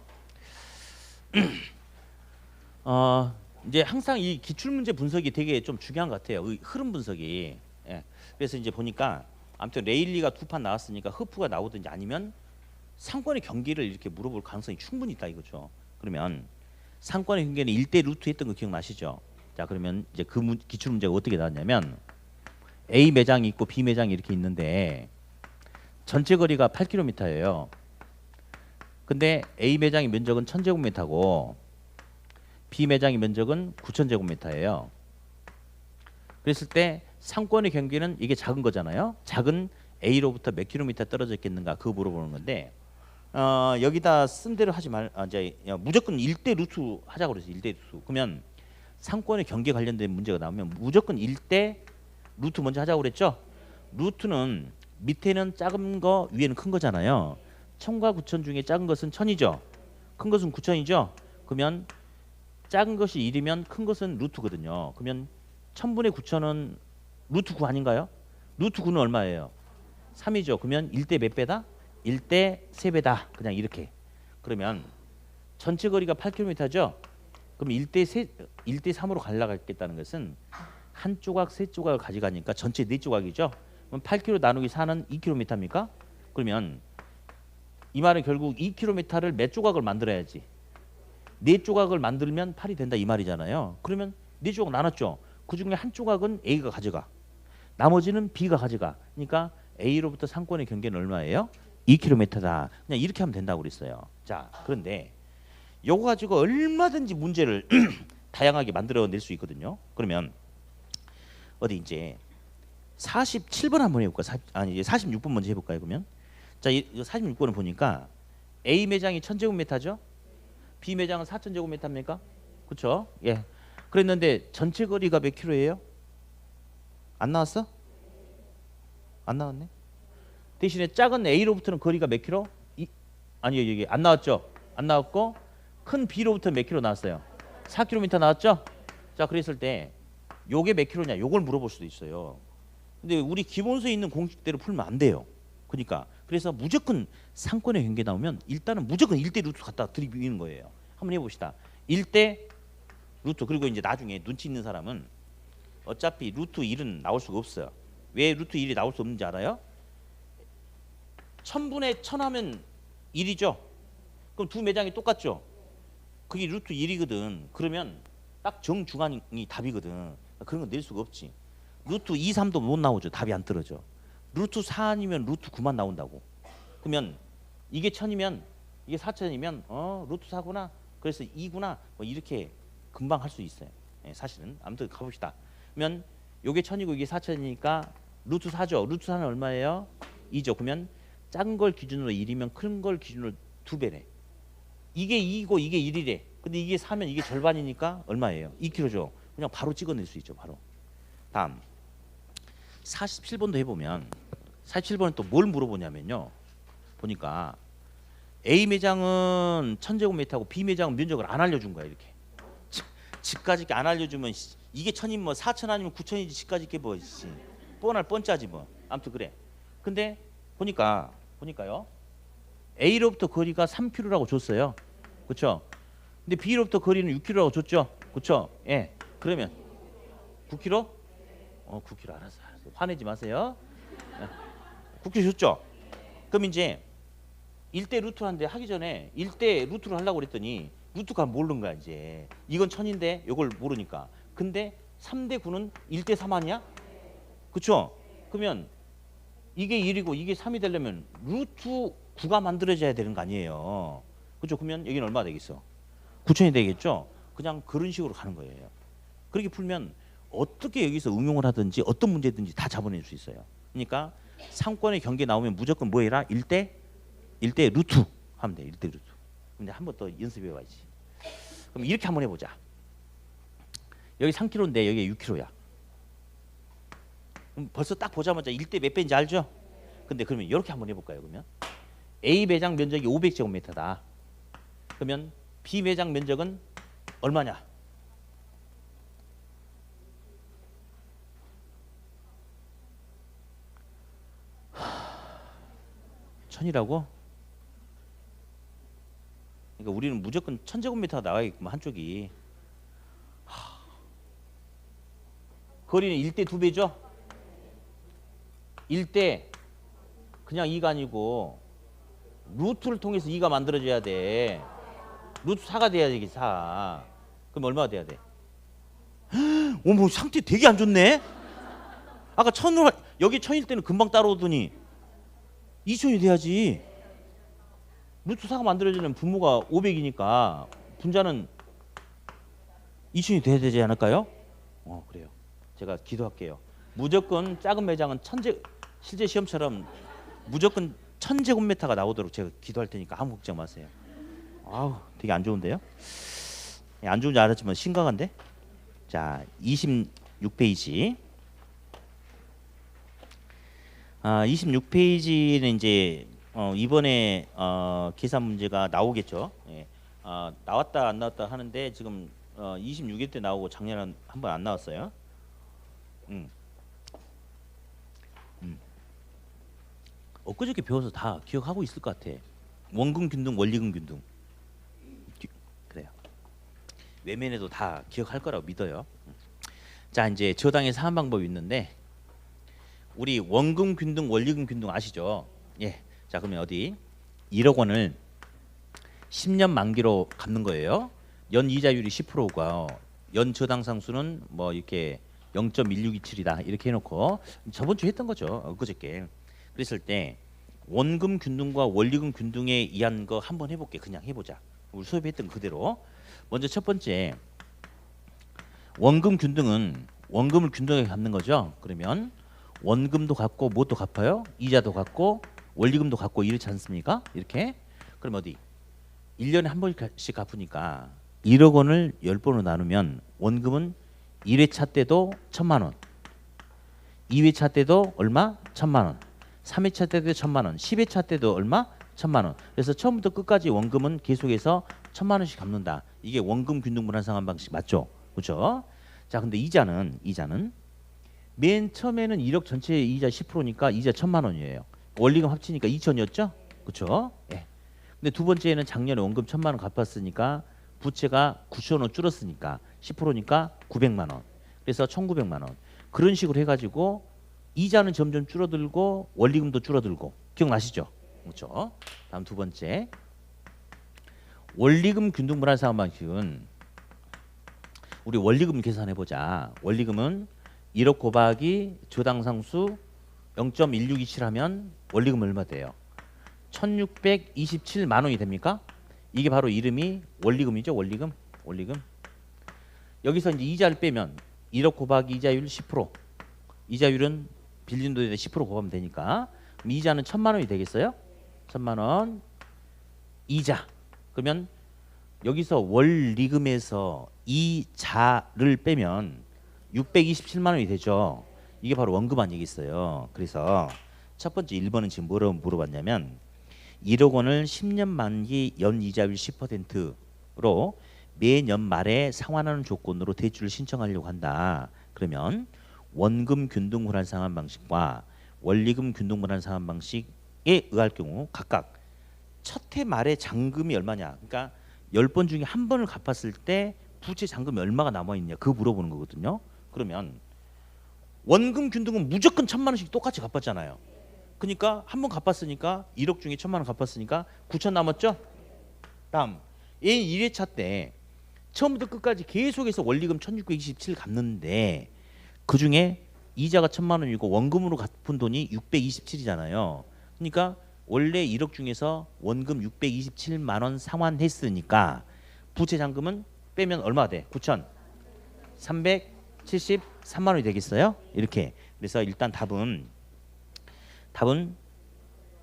S1: 이제 항상 이 기출문제 분석이 되게 좀 중요한 것 같아요. 흐름 분석이. 예. 그래서 이제 보니까 아무튼 레일리가 두 판 나왔으니까 허프가 나오든지 아니면 상권의 경계를 이렇게 물어볼 가능성이 충분히 있다 이거죠. 그러면 상권의 경계는 1대 루트 했던 거 기억나시죠? 자 그러면 이제 그 기출 문제가 어떻게 나왔냐면 A 매장이 있고 B 매장이 이렇게 있는데 전체 거리가 8km예요. 근데 A 매장의 면적은 1,000제곱미터고 B 매장의 면적은 9,000제곱미터예요. 그랬을 때 상권의 경계는 이게 작은 거잖아요. 작은 A로부터 몇 킬로미터 떨어져 있겠는가 그거 물어보는 건데 여기다 쓴 대로 하지 이제 무조건 1대 루트 하자고 그랬어요. 1대 루트. 그러면 상권의 경계 관련된 문제가 나오면 무조건 1대 루트 먼저 하자고 그랬죠. 루트는 밑에는 작은 거 위에는 큰 거잖아요. 1,000과 9,000 중에 작은 것은 1,000이죠. 큰 것은 9,000이죠. 그러면 작은 것이 1이면 큰 것은 루트거든요. 그러면 1,000분의 9,000은 루트 9 아닌가요? 루트 9는 얼마예요? 3이죠. 그러면 1대 몇 배다? 1대 3배다. 그냥 이렇게. 그러면 전체 거리가 8km죠. 그럼 1대 3으로 가려겠다는 것은 한 조각, 세 조각을 가져가니까 전체 네 조각이죠. 그럼 8km 나누기 4는 2km입니까? 그러면 이 말은 결국 2km를 몇 조각을 만들어야지. 네 조각을 만들면 8이 된다 이 말이잖아요. 그러면 네 조각 나눴죠. 그 중에 한 조각은 A가 가져가. 나머지는 B가 가져가. 그러니까 A로부터 상권의 경계는 얼마예요? 2km다. 그냥 이렇게 하면 된다고 그랬어요. 자, 그런데 요거 가지고 얼마든지 문제를 다양하게 만들어낼 수 있거든요. 그러면 어디 이제 47번 한번 해볼까? 아니 이제 46번 먼저 해볼까요? 그러면 자, 이 46번을 보니까 A 매장이 1,000제곱미터죠. B 매장은 4,000제곱미터입니까? 그렇죠? 예. 그랬는데 전체 거리가 몇 킬로예요? 안 나왔어? 안 나왔네. 대신에 작은 A로부터는 거리가 몇 킬로? 아니요, 여기 안 나왔죠. 안 나왔고 큰 B로부터 몇 킬로 나왔어요? 4km 나왔죠. 자, 그랬을 때 요게 몇 킬로냐 요걸 물어볼 수도 있어요. 근데 우리 기본서에 있는 공식대로 풀면 안 돼요. 그러니까 그래서 무조건 상권의 경계 나오면 일단은 무조건 1대 루트 갖다 들이비는 거예요. 한번 해봅시다. 1대 루트. 그리고 이제 나중에 눈치 있는 사람은 어차피 루트 1은 나올 수가 없어요. 왜 루트 1이 나올 수 없는지 알아요? 1000분의 1000 하면 1이죠. 그럼 두 매장이 똑같죠. 그게 루트 1이거든. 그러면 딱 정중앙이 답이거든. 그런 거 낼 수가 없지. 루트 2, 3도 못 나오죠. 답이 안 떨어져. 루트 4 아니면 루트 9만 나온다고. 그러면 이게 1000이면 이게 4000이면 루트 4구나. 그래서 2구나. 뭐 이렇게 금방 할 수 있어요. 예, 사실은. 아무튼 가봅시다. 그러면 요게 1000이고 이게 4000이니까 루트 4죠. 루트 4는 얼마예요? 2죠. 그러면 작은 걸 기준으로 1이면 큰 걸 기준으로 2배래. 이게 2이고 이게 1이래. 근데 이게 4면 이게 절반이니까 얼마예요? 2kg죠. 그냥 바로 찍어낼 수 있죠. 바로. 다음 47번도 해보면 47번은 또 뭘 물어보냐면요. 보니까 A 매장은 1000제곱미터하고 B 매장은 면적을 안 알려준 거야. 이렇게 집까지 안 알려주면 이게 1000이면 뭐 4000 아니면 9000이지 집까지 게 뭐 뻔할 뻔짜지 뭐. 아무튼 그래. 근데 보니까요. A로부터 거리가 3km라고 줬어요. 그렇죠? 근데 B로부터 거리는 6km라고 줬죠. 그렇죠? 예. 그러면 9km? 9km 알았어. 화내지 마세요. 9km 줬죠? 그럼 이제 1대 루트한데 하기 전에 1대 루트를 하려고 그랬더니 루트가 모르는 거야 이제. 이건 1000인데 이걸 모르니까. 근데 3대 9는 1대 3 아니야? 그렇죠? 그러면 이게 1이고 이게 3이 되려면 루트 9가 만들어져야 되는 거 아니에요. 그렇죠? 그러면 여기는 얼마 되겠어? 9000이 되겠죠? 그냥 그런 식으로 가는 거예요. 그렇게 풀면 어떻게 여기서 응용을 하든지 어떤 문제든지 다 잡아낼 수 있어요. 그러니까 상권의 경계 나오면 무조건 뭐 해라? 1대 루트 하면 돼. 1대 루트. 근데 한 번 더 연습해 봐야지. 그럼 이렇게 한번 해보자. 여기 3kg인데 여기 6kg야. 벌써 딱 보자마자 1대 몇 배인지 알죠? 근데 그러면 이렇게 한번 해볼까요? 그러면 A 매장 면적이 500제곱미터다. 그러면 B 매장 면적은 얼마냐? 천이라고? 그러니까 우리는 무조건 1000제곱미터가 나와야겠구만 한쪽이. 거리는 1대 2배죠? 1대 그냥 2가 아니고 루트를 통해서 2가 만들어져야 돼. 루트 4가 돼야 되겠 4. 그럼 얼마가 돼야 돼? 어머 상태 되게 안 좋네. 아까 1000으로 여기 1000일 때는 금방 따라오더니 2000이 돼야지. 루트 4가 만들어지는 분모가 500이니까 분자는 2000이 돼야 되지 않을까요? 그래요. 제가 기도할게요. 무조건 작은 매장은 실제 시험처럼 무조건 1000제곱미터가 나오도록 제가 기도할 테니까 아무 걱정 마세요. 아우 되게 안 좋은데요? 안 좋은지 알았지만 심각한데? 자 26페이지. 26페이지는 이제 이번에 계산 문제가 나오겠죠. 예. 나왔다 안 나왔다 하는데 지금 26일 때 나오고 작년에 한 번 안 나왔어요. 엊그저께 배워서 다 기억하고 있을 것 같아. 원금 균등, 원리금 균등. 그래요. 외면에도 다 기억할 거라고 믿어요. 자 이제 저당에서 하는 방법이 있는데 우리 원금 균등, 원리금 균등 아시죠? 예. 자 그러면 어디 1억 원을 10년 만기로 갚는 거예요. 연 이자율이 10%고 연 저당 상수는 뭐 이렇게 0.1627이다 이렇게 해놓고 저번 주 했던 거죠. 그저께. 그랬을 때 원금 균등과 원리금 균등에 의한 거 한번 해볼게. 그냥 해보자. 우리 수업에 했던 그대로. 먼저 첫 번째 원금 균등은 원금을 균등하게 갚는 거죠. 그러면 원금도 갚고 뭣도 갚아요? 이자도 갚고 원리금도 갚고 이렇지 않습니까? 이렇게. 그럼 어디 1년에 한 번씩 갚으니까 1억 원을 10번으로 나누면 원금은 1회차 때도 1000만 원, 2회차 때도 얼마? 1000만 원, 3회차 때도 1000만 원, 10회차 때도 얼마? 1000만 원. 그래서 처음부터 끝까지 원금은 계속해서 1000만 원씩 갚는다. 이게 원금 균등 분할 상환 방식 맞죠? 그렇죠? 자, 근데 이자는 맨 처음에는 1억 전체 이자 10%니까 이자 1,000만 원이에요. 원리금 합치니까 2천이었죠? 그렇죠? 예. 근데 두 번째에는 작년에 원금 1,000만 원 갚았으니까 부채가 9천 원 줄었으니까 10%니까 900만 원. 그래서 1,900만 원. 그런 식으로 해가지고 이자는 점점 줄어들고 원리금도 줄어들고 기억나시죠? 그렇죠? 다음 두 번째 원리금 균등분할 상환 방식은 우리 원리금 계산해 보자. 원리금은 1억 곱하기 저당 상수 0.1627 하면 원리금 얼마 돼요? 1,627만 원이 됩니까? 이게 바로 이름이 원리금이죠. 원리금. 여기서 이제 이자를 빼면 1억 곱하기 이자율 10%. 이자율은 빌린 돈에 10% 곱하면 되니까 그럼 이자는 1,000만 원이 되겠어요? 1,000만 원 이자. 그러면 여기서 원리금에서 이자를 빼면 627만 원이 되죠. 이게 바로 원금 아니겠어요. 그래서 첫 번째 1번은 지금 뭐라고 물어봤냐면 1억 원을 10년 만기 연이자율 10%로 매년 말에 상환하는 조건으로 대출을 신청하려고 한다. 그러면 원금 균등분할 상환 방식과 원리금 균등분할 상환 방식에 의할 경우 각각 첫 해 말에 잔금이 얼마냐. 그러니까 10번 중에 한 번을 갚았을 때 부채 잔금이 얼마가 남아있냐. 그거 물어보는 거거든요. 그러면 원금 균등은 무조건 1,000만 원씩 똑같이 갚았잖아요. 그러니까 한 번 갚았으니까 1억 중에 1,000만 원 갚았으니까 9천 남았죠. 다음 얘 1회차 때 처음부터 끝까지 계속해서 원리금 1,627 갚는데 그중에 이자가 1,000만 원이고 원금으로 갚은 돈이 627이잖아요. 그러니까 원래 1억 중에서 원금 627만 원 상환했으니까 부채 잔금은 빼면 얼마 돼? 9천 373만 원이 되겠어요? 이렇게. 그래서 일단 답은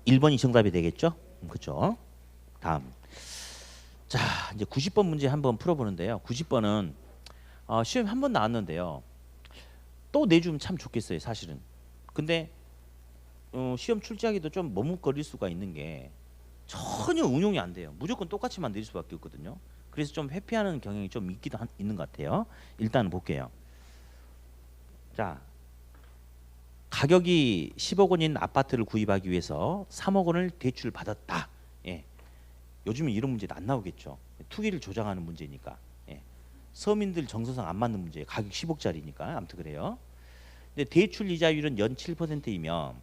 S1: 1번이 정답이 되겠죠? 그렇죠? 다음. 자, 이제 90번 문제 한번 풀어보는데요. 90번은 시험 한 번 나왔는데요. 또 내주면 참 좋겠어요, 사실은. 근데 시험 출제하기도 좀 머뭇거릴 수가 있는 게 전혀 응용이 안 돼요. 무조건 똑같이만 내릴 수밖에 없거든요. 그래서 좀 회피하는 경향이 좀 있는 것 같아요. 일단 볼게요. 자, 가격이 10억 원인 아파트를 구입하기 위해서 3억 원을 대출 받았다. 예. 요즘은 이런 문제도 안 나오겠죠. 투기를 조장하는 문제니까. 예. 서민들 정서상 안 맞는 문제. 가격 10억짜리니까. 아무튼 그래요. 근데 대출 이자율은 연 7%이며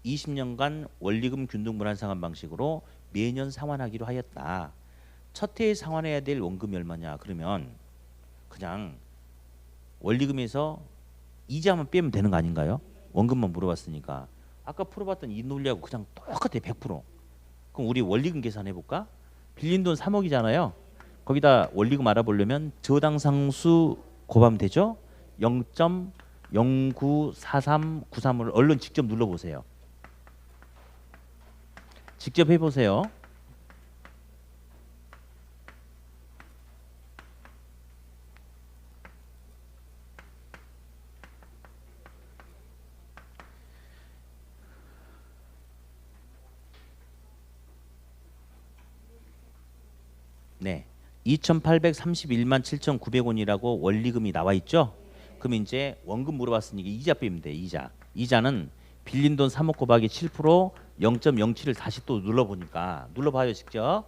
S1: 20년간 원리금 균등분할 상환 방식으로 매년 상환하기로 하였다. 첫 해에 상환해야 될 원금이 얼마냐? 그러면 그냥 원리금에서 이자만 빼면 되는 거 아닌가요? 원금만 물어봤으니까. 아까 풀어봤던 이 논리하고 그냥 똑같아. 100%. 그럼 우리 원리금 계산해 볼까? 빌린 돈 3억이잖아요. 거기다 원리금 알아보려면 저당 상수 곱하면 되죠? 0.094393을 얼른 직접 눌러보세요. 직접 해보세요. 네, 2,831만 7,900원이라고 원리금이 나와 있죠. 그럼 이제 원금 물어봤으니까 이자 빼면 돼. 이자는 빌린 돈 3억 곱하기 7% 0.07을 다시 또 눌러보니까 눌러봐요 직접.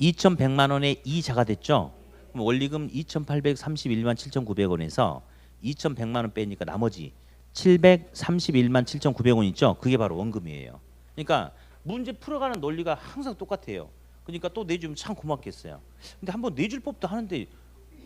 S1: (2,100만 원의 이자가 됐죠. 그럼 원리금 2,831만 7,900원에서 2,100만 원 빼니까 나머지 731만 7,900원 있죠. 그게 바로 원금이에요. 그러니까 문제 풀어가는 논리가 항상 똑같아요. 그러니까 또 내주면 참 고맙겠어요. 근데 한번 내줄 법도 하는데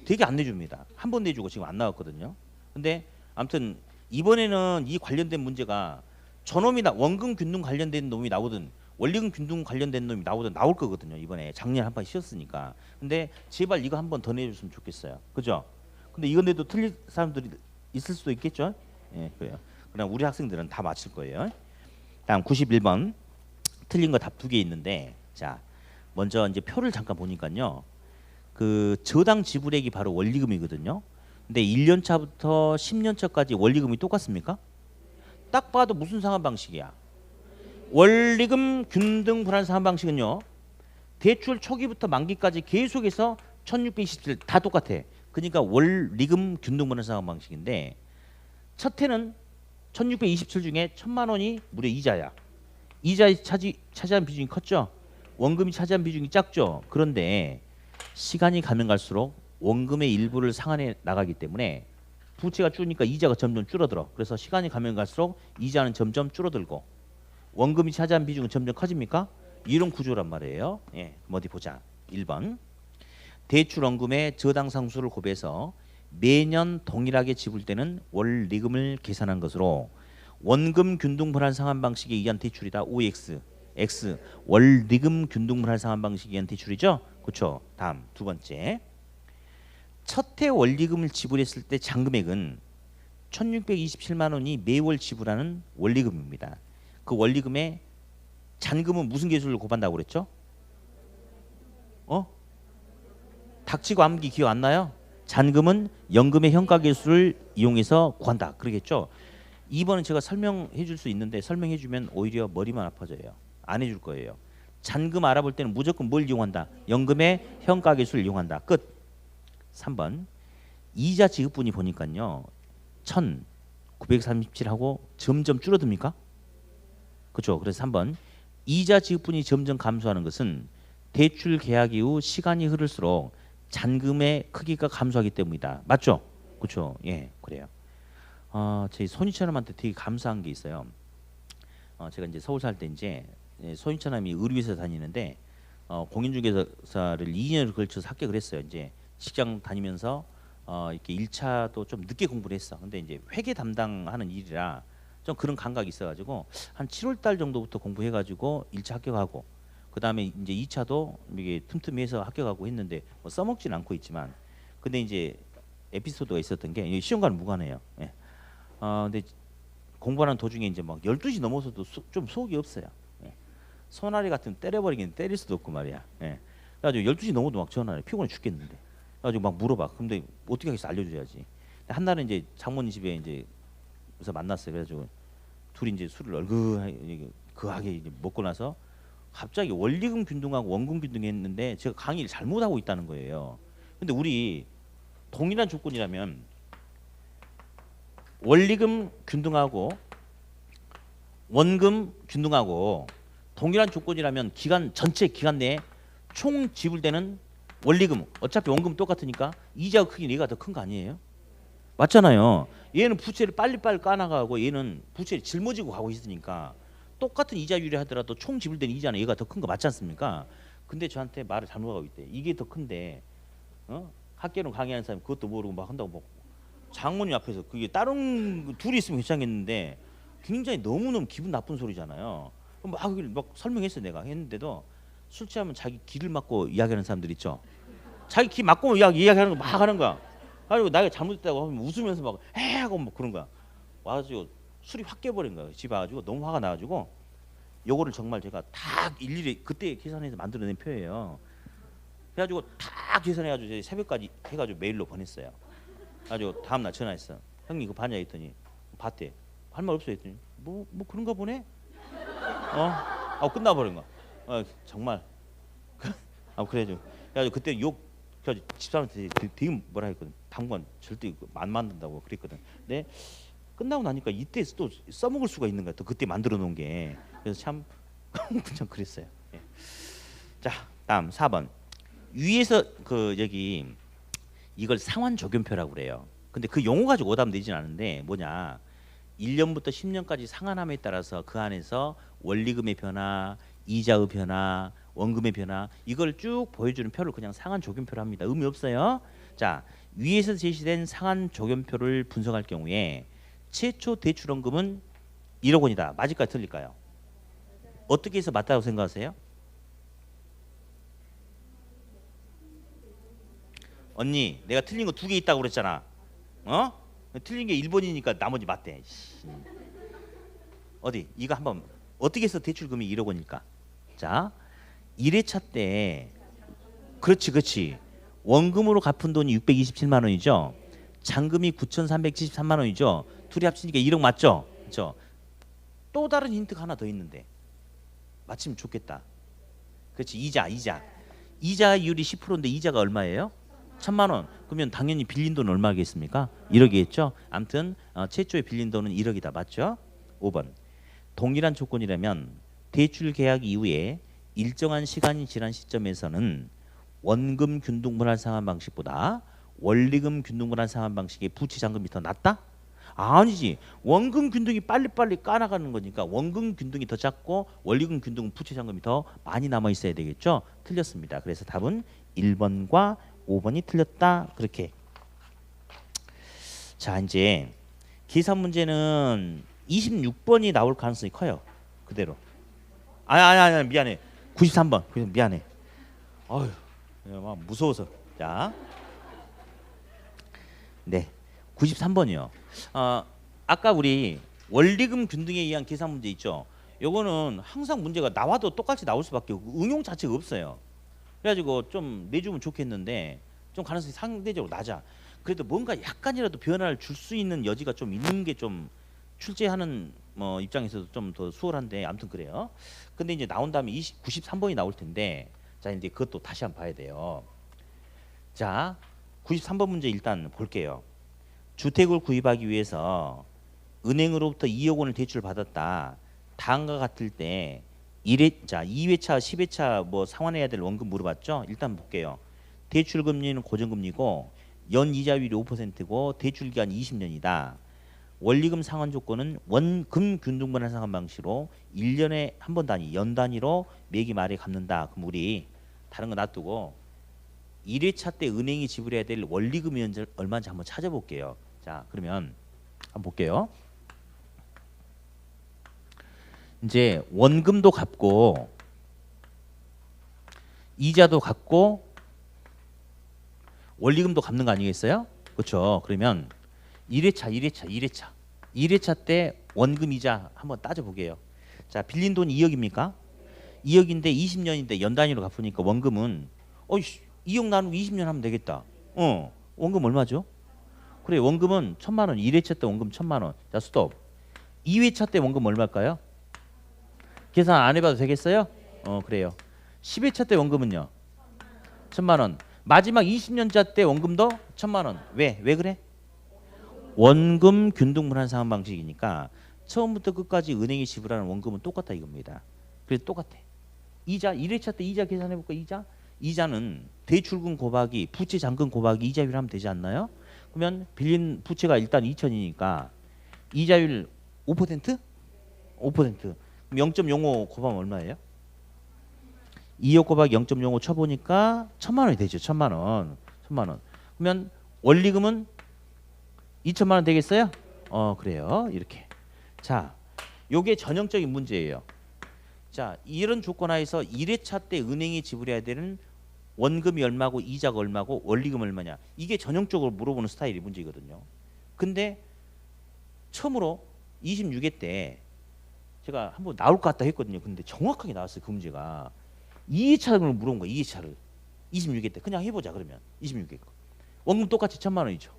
S1: 되게 안 내줍니다. 한 번 내주고 지금 안 나왔거든요. 근데 아무튼 이번에는 이 관련된 문제가 저놈이 원금 균등 관련된 놈이 나오든 원리금 균등 관련된 놈이 나오든 나올 거거든요. 이번에 작년에 한 번 쉬었으니까. 근데 제발 이거 한 번 더 내줬으면 좋겠어요. 그죠? 근데 이건 내도 틀릴 사람들이 있을 수도 있겠죠. 예, 그래요. 그럼 우리 학생들은 다 맞출 거예요. 다음 91번 틀린 거 답 2개 있는데, 자 먼저 이제 표를 잠깐 보니까요. 그 저당 지불액이 바로 원리금이거든요. 근데 1년 차부터 10년 차까지 원리금이 똑같습니까? 딱 봐도 무슨 상환 방식이야? 원리금 균등 분할 상환 방식은요. 대출 초기부터 만기까지 계속해서 1627 다 똑같아. 그러니까 원리금 균등 분할 상환 방식인데 첫 해는 1627 중에 1000만 원이 무려 이자야. 이자에 차지한 비중이 컸죠. 원금이 차지한 비중이 작죠. 그런데 시간이 가면 갈수록 원금의 일부를 상환해 나가기 때문에 부채가 줄으니까 이자가 점점 줄어들어. 그래서 시간이 가면 갈수록 이자는 점점 줄어들고 원금이 차지한 비중은 점점 커집니까? 이런 구조란 말이에요. 예, 어디 보자. 1번 대출 원금의 저당 상수를 곱해서 매년 동일하게 지불되는 원리금을 계산한 것으로 원금 균등 분할 상환 방식에 의한 대출이다. OX X 원리금 균등 분할 상환 방식에 의한 대출이죠. 그렇죠. 다음 두 번째 첫 해 원리금을 지불했을 때 잔금액은 1627만 원이 매월 지불하는 원리금입니다. 그 원리금의 잔금은 무슨 계수를 곱한다고 그랬죠? 닥치고 암기 기억 안 나요? 잔금은 연금의 현가 계수를 이용해서 구한다. 그러겠죠? 2번은 제가 설명해 줄 수 있는데 설명해 주면 오히려 머리만 아파져요. 안 해줄 거예요. 잔금 알아볼 때는 무조건 뭘 이용한다? 연금의 현가 계수를 이용한다. 끝. 3번 이자 지급분이 보니까요. 1937하고 점점 줄어듭니까? 그렇죠. 그래서 3번 이자 지급분이 점점 감소하는 것은 대출 계약 이후 시간이 흐를수록 잔금의 크기가 감소하기 때문이다. 맞죠? 그렇죠. 예, 그래요. 저희 손희철님한테 되게 감사한 게 있어요. 제가 이제 서울 살 때 이제 손희철님이 의료회사 다니는데 공인중개사를 2년을 걸쳐서 합격을 했어요. 이제 직장 다니면서 이렇게 1차도 좀 늦게 공부를 했어. 근데 이제 회계 담당하는 일이라 좀 그런 감각이 있어가지고 한 7월 달 정도부터 공부해가지고 1차 합격하고 그 다음에 이제 2차도 이게 틈틈이 해서 합격하고 했는데 뭐 써먹지는 않고 있지만 근데 이제 에피소드가 있었던 게 시험과는 무관해요. 예. 근데 공부하는 도중에 이제 막 12시 넘어서도 좀 속이 없어요. 예. 소나리 같은 때려버리긴 때릴 수도 없고 말이야. 예. 그래가지고 12시 넘어도 막 전화해. 피곤해 죽겠는데. 그래가지고 막 물어봐. 근데 어떻게 하겠어 알려줘야지. 한 날은 이제 장모님 집에 이제 그래서 만났어요. 그래가지고 둘이 이제 술을 얼그하게 이제 먹고 나서 갑자기 원리금 균등하고 원금 균등했는데 제가 강의를 잘못하고 있다는 거예요. 근데 우리 동일한 조건이라면 원리금 균등하고 원금 균등하고 동일한 조건이라면 기간 전체 기간 내에 총 지불되는 원리금 어차피 원금 똑같으니까 이자 크기 얘가 더 큰 거 아니에요? 맞잖아요. 얘는 부채를 빨리빨리 까나가고 얘는 부채를 짊어지고 가고 있으니까 똑같은 이자율이 하더라도 총 지불되는 이자는 얘가 더 큰 거 맞지 않습니까? 근데 저한테 말을 잘못하고 있대. 이게 더 큰데 학교는 강의하는 사람이 그것도 모르고 막 한다고 뭐 장모님 앞에서 그게 다른 둘이 있으면 괜찮겠는데 굉장히 너무너무 기분 나쁜 소리잖아요. 막 설명했어 내가 했는데도 술 취하면 자기 기를 막고 이야기하는 사람들 있죠. 자기 기 막고 이야기하는 거 막 하는 거야. 그리고 내가 잘못했다고 하면 웃으면서 막 하고 막 그런 거야. 와가지고 술이 확 깨버린 거야. 집에 와가지고 너무 화가 나가지고 요거를 정말 제가 다 일일이 그때 계산해서 만들어낸 표예요. 그래가지고 다 계산해가지고 새벽까지 해가지고 메일로 보냈어요. 그래가지고 다음날 전화했어. 형님 이거 봤냐 했더니 봤대. 할 말 없어 했더니 뭐 그런가 보네. 끝나버린 거야. 정말. 그래가지고 그때 그래가지고 집사람한테 되게 뭐라 했거든. 당분 절대 안 만든다고 그랬거든. 근데 끝나고 나니까 이때 또 써먹을 수가 있는 거야. 또 그때 만들어 놓은 게. 그래서 참 그냥 그랬어요. 예. 자, 다음 4번. 위에서 여기 이걸 상환 적용표라고 그래요. 근데 그 용어 가지고 오답 내진 않은데 뭐냐? 1년부터 10년까지 상환함에 따라서 그 안에서 원리금의 변화, 이자의 변화, 원금의 변화 이걸 쭉 보여주는 표를 그냥 상환 적용표로 합니다. 의미 없어요. 자, 위에서 제시된 상환 적용표를 분석할 경우에 최초 대출원금은 1억 원이다. 맞을까요? 틀릴까요? 어떻게 해서 맞다고 생각하세요? 언니 내가 틀린 거 2개 있다고 그랬잖아. 틀린 게 1번이니까 나머지 맞대. 어디 이거 한번 어떻게 해서 대출금이 1억 원일까? 자 1회차 때 그렇지 원금으로 갚은 돈이 627만 원이죠. 잔금이 9,373만 원이죠. 둘이 합치니까 1억 맞죠? 그렇죠? 또 다른 힌트가 하나 더 있는데 맞히면 좋겠다. 그렇지. 이자율이 10%인데 이자가 얼마예요? 1,000만 원. 그러면 당연히 빌린 돈은 얼마겠습니까? 1억이겠죠. 아무튼 최초에 빌린 돈은 1억이다. 맞죠? 5번. 동일한 조건이라면 대출 계약 이후에 일정한 시간이 지난 시점에서는 원금 균등분할 상환 방식보다 원리금 균등분할 상환 방식의 부채 잔금이 더 낮다? 아니지. 원금 균등이 빨리빨리 까나가는 거니까 원금 균등이 더 작고 원리금 균등은 부채 잔금이 더 많이 남아 있어야 되겠죠. 틀렸습니다. 그래서 답은 1번과 5번이 틀렸다. 그렇게. 자, 이제 계산 문제는 26번이 나올 가능성이 커요. 그대로. 아니 미안해. 93번. 미안해. 어휴, 막 무서워서. 자, 네, 93번이요. 아까 우리 원리금 균등에 의한 계산 문제 있죠. 요거는 항상 문제가 나와도 똑같이 나올 수밖에 없고 응용 자체가 없어요. 그래가지고 좀 내주면 좋겠는데 좀 가능성이 상대적으로 낮아. 그래도 뭔가 약간이라도 변화를 줄 수 있는 여지가 좀 있는 게 좀 출제하는 입장에서도 좀 더 수월한데 아무튼 그래요. 근데 이제 나온 다음에 93번이 나올 텐데 자 이제 그것도 다시 한번 봐야 돼요. 자 93번 문제 일단 볼게요. 주택을 구입하기 위해서 은행으로부터 2억 원을 대출 받았다. 다음과 같을 때 2회차, 10회차 뭐 상환해야 될 원금 물어봤죠? 일단 볼게요. 대출 금리는 고정금리고 연 이자율이 5%고 대출 기간 20년이다. 원리금 상환 조건은 원금 균등분할 상환 방식으로 1년에 한 번 단위, 연 단위로 매기 말에 갚는다. 그럼 우리 다른 거 놔두고 1회차 때 은행이 지불해야 될 원리금이 얼마인지 한번 찾아볼게요. 자, 그러면 한번 볼게요. 이제 원금도 갚고 이자도 갚고 원리금도 갚는 거 아니겠어요? 그렇죠. 그러면 1회차 때 원금 이자 한번 따져보게요. 자, 빌린 돈 2억입니까? 2억인데 20년인데 연 단위로 갚으니까 원금은 2억 나누고 20년 하면 되겠다. 원금 얼마죠? 그래, 원금은 1,000만 원. 1회차 때 원금 1,000만 원. 자, 스톱. 2회차 때 원금 얼마일까요? 계산 안 해봐도 되겠어요? 그래요. 10회차 때 원금은요? 1,000만 원. 마지막 20년차 때 원금도 1,000만 원. 왜 그래? 원금 균등분할 상환 방식이니까 처음부터 끝까지 은행이 지불하는 원금은 똑같다 이겁니다. 그래서 똑같아. 이자 1회차 때 이자 계산해 볼까? 이자는 대출금 곱하기 부채 잔금 곱하기 이자율 하면 되지 않나요? 그러면 빌린 부채가 일단 2천이니까 이자율 5%? 5%. 그럼 0.05 곱하면 얼마예요? 2억 곱하기 0.05 쳐보니까 1,000만 원이 되죠. 1,000만 원. 그러면 원리금은 2천만 원 되겠어요? 그래요. 이렇게. 자, 요게 전형적인 문제예요. 자, 이런 조건 하에서 1회차 때 은행이 지불해야 되는 원금이 얼마고 이자가 얼마고 원리금 얼마냐. 이게 전형적으로 물어보는 스타일이 문제거든요. 근데 처음으로 26회 때 제가 한번 나올 것 같다 했거든요. 근데 정확하게 나왔어요. 그 문제가. 2회차를 물어본 거예요. 2회차를. 26회 때. 그냥 해보자 그러면. 26회 거. 원금 똑같이 1,000만 원이죠.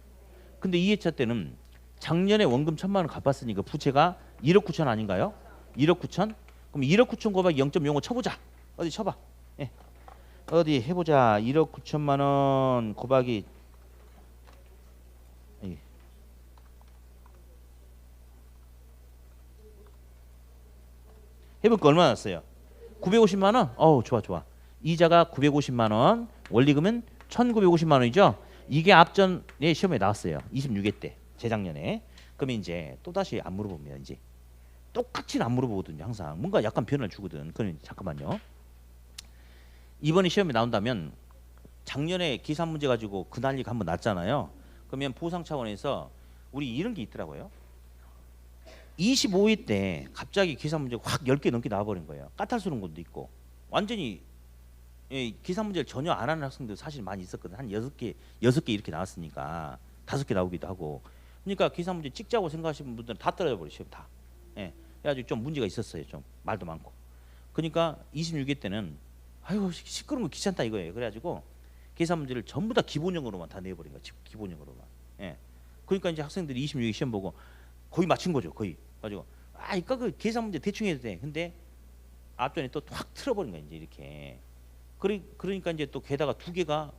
S1: 근데 2회차 때는 작년에 원금 1,000만 원 갚았으니까 부채가 1억 9천 아닌가요? 1억 9천? 그럼 1억 9천 곱하기 0.05 쳐보자. 어디 쳐봐. 예. 어디 해보자. 1억 9천만 원 곱하기 해볼까 얼마 났어요? 950만 원? 좋아. 이자가 950만 원, 원리금은 1,950만 원이죠? 이게 앞전에 시험에 나왔어요. 26회 때, 재작년에. 그러면 이제 또다시 안 물어보면 이제 똑같이는 안 물어보거든요. 항상 뭔가 약간 변화를 주거든. 그러면 잠깐만요. 이번에 시험에 나온다면 작년에 계산 문제 가지고 그 난리가 한번 났잖아요. 그러면 보상 차원에서 우리 이런 게 있더라고요. 25회 때 갑자기 계산 문제가 확 10개 넘게 나와버린 거예요. 까탈스러운 것도 있고 완전히 계산 문제를 전혀 안 하는 학생들 사실 많이 있었거든. 한 6개 이렇게 나왔으니까 5개 나오기도 하고. 그러니까 계산 문제 찍자고 생각하시는 분들은 다 떨어져 버리셔요. 다. 그래가지고 좀 문제가 있었어요. 좀 말도 많고. 그러니까 26회 때는 아이고 시끄러운 거 귀찮다 이거예요. 그래가지고 계산 문제를 전부 다 기본형으로만 다 내버린 거야. 기본형으로만. 그러니까 이제 학생들이 26회 시험 보고 거의 맞춘 거죠. 거의. 가지고 이거 그 계산 문제 대충 해도 돼. 근데 앞전에 또 확 틀어버린 거야 이제 이렇게. 그러니까 이제 또 게다가 두 개가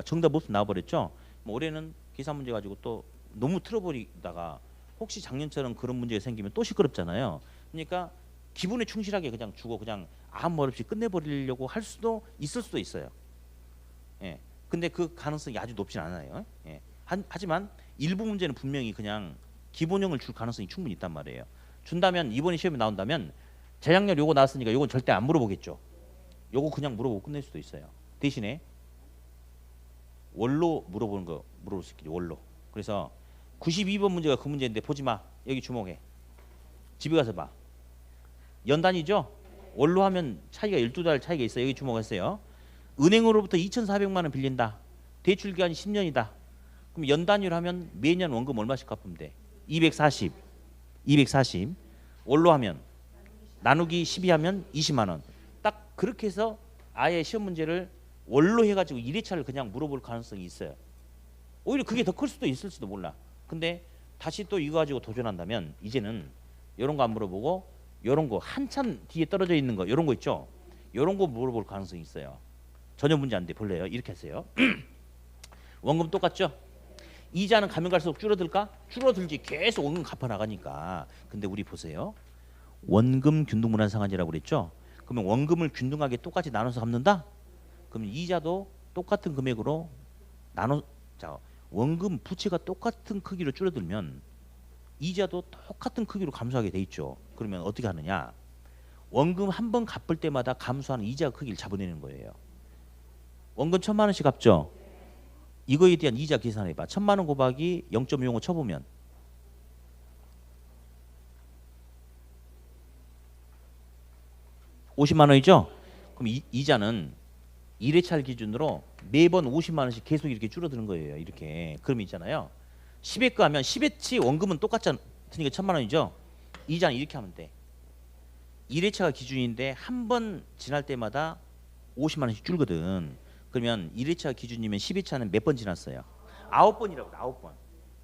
S1: 정답 없음 나와버렸죠. 뭐 올해는 계산 문제 가지고 또 너무 틀어버리다가 혹시 작년처럼 그런 문제가 생기면 또 시끄럽잖아요. 그러니까 기분에 충실하게 그냥 주고 그냥 아무 말 없이 끝내버리려고 할 수도 있을 수도 있어요. 예. 근데 그 가능성이 아주 높진 않아요. 예. 하지만 일부 문제는 분명히 그냥 기본형을 줄 가능성이 충분히 있단 말이에요. 준다면 이번에 시험에 나온다면 재작년 요거 나왔으니까 요건 절대 안 물어보겠죠. 요거 그냥 물어보고 끝낼 수도 있어요. 대신에 원로 물어보는 거 물어볼 수 있겠죠. 원로. 그래서 92번 문제가 그 문제인데 보지 마. 여기 주목해. 집에 가서 봐. 연단이죠. 원로 하면 차이가 12달 차이가 있어요. 여기 주목했어요. 은행으로부터 2,400만 원 빌린다. 대출 기간이 10년이다. 그럼 연단위로 하면 매년 원금 얼마씩 갚으면 돼? 240. 240. 원로 하면 나누기 12 하면 20만 원. 딱 그렇게 해서 아예 시험 문제를 원로 해가지고 1회차를 그냥 물어볼 가능성이 있어요. 오히려 그게 더 클 수도 있을지도 몰라. 근데 다시 또 이거 가지고 도전한다면 이제는 이런 거 안 물어보고 이런 거 한참 뒤에 떨어져 있는 거 이런 거 있죠. 이런 거 물어볼 가능성이 있어요. 전혀 문제 안 돼. 볼래요? 이렇게 하세요. 원금 똑같죠? 이자는 가면 갈수록 줄어들까? 줄어들지. 계속 원금 갚아 나가니까. 근데 우리 보세요. 원금 균등분할 상환이라고 그랬죠? 그러면 원금을 균등하게 똑같이 나눠서 갚는다? 그럼 이자도 똑같은 금액으로 자, 원금 부채가 똑같은 크기로 줄어들면 이자도 똑같은 크기로 감소하게 돼 있죠. 그러면 어떻게 하느냐? 원금 한 번 갚을 때마다 감소하는 이자 크기를 잡아내는 거예요. 원금 1,000만 원씩 갚죠. 이거에 대한 이자 계산해봐. 1,000만 원 곱하기 0.05 쳐보면 50만 원이죠. 그럼 이자는 1회차를 기준으로 매번 50만 원씩 계속 이렇게 줄어드는 거예요. 이렇게. 그럼 있잖아요. 10회 거 하면 10회치 원금은 똑같으니까 1,000만 원이죠. 이자는 이렇게 하면 돼. 1회차가 기준인데 한 번 지날 때마다 50만 원씩 줄거든. 그러면 1회차 기준이면 10회차는 몇 번 지났어요? 9번이라고. 9번.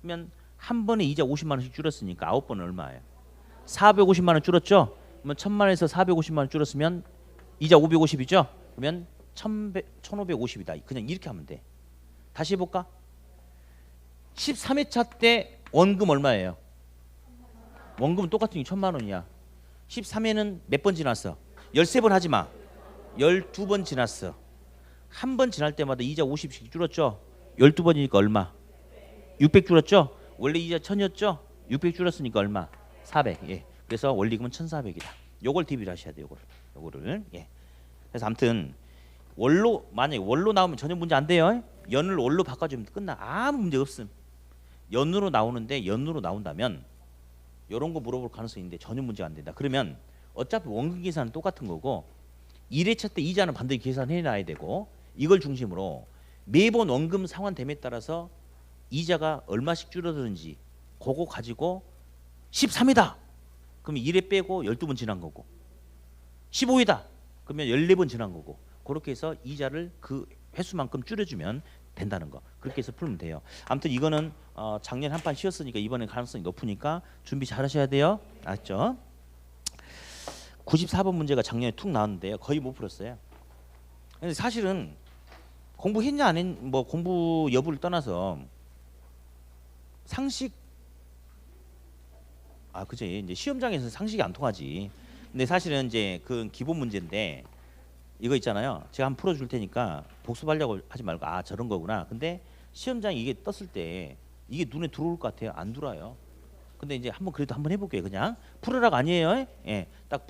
S1: 그러면 한 번에 이자 50만 원씩 줄었으니까 9번은 얼마예요? 450만 원 줄었죠? 그러면 1,000만 원에서 450만 원 줄었으면 이자 550이죠? 그러면 1,550이다. 그냥 이렇게 하면 돼. 다시 해볼까? 13회차 때 원금 얼마예요? 원금은 똑같으니 1,000만 원이야. 13회는 몇 번 지났어? 13번 하지 마. 12번 지났어. 한 번 지날 때마다 이자 50씩 줄었죠? 12번이니까 얼마? 600 줄었죠? 원래 이자 1,000이었죠? 600 줄었으니까 얼마? 400. 예. 그래서 원리금은 1,400이다. 요걸 대비를 하셔야 돼요. 요거를. 예. 그래서 아무튼 만약에 원로 나오면 전혀 문제 안 돼요. 연을 월로 바꿔주면 끝나. 아무 문제 없음. 연으로 나오는데 연으로 나온다면 이런 거 물어볼 가능성이 있는데 전혀 문제가 안 된다. 그러면 어차피 원금 계산은 똑같은 거고 1회차 때 이자는 반드시 계산해 놔야 되고 이걸 중심으로 매번 원금 상환됨에 따라서 이자가 얼마씩 줄어드는지 그거 가지고 13이다. 그러면 1회 빼고 12번 지난 거고 15이다. 그러면 14번 지난 거고 그렇게 해서 이자를 그 횟수만큼 줄여주면 된다는 거. 그렇게 해서 풀면 돼요. 아무튼 이거는 작년 한 판 쉬었으니까 이번에 가능성이 높으니까 준비 잘 하셔야 돼요. 알았죠? 94번 문제가 작년에 툭 나왔는데요. 거의 못 풀었어요. 근데 사실은 공부했냐 안 했, 뭐 공부 여부를 떠나서 상식 그지 이제 시험장에서 상식이 안 통하지. 근데 사실은 이제 그 기본 문제인데 이거 있잖아요. 제가 한번 풀어줄 테니까 복습하려고 하지 말고 저런 거구나. 근데 시험장에 이게 떴을 때 이게 눈에 들어올 것 같아요? 안 들어와요. 근데 이제 한번 그래도 한번 해볼게요. 그냥 풀으라고 아니에요. 예, 딱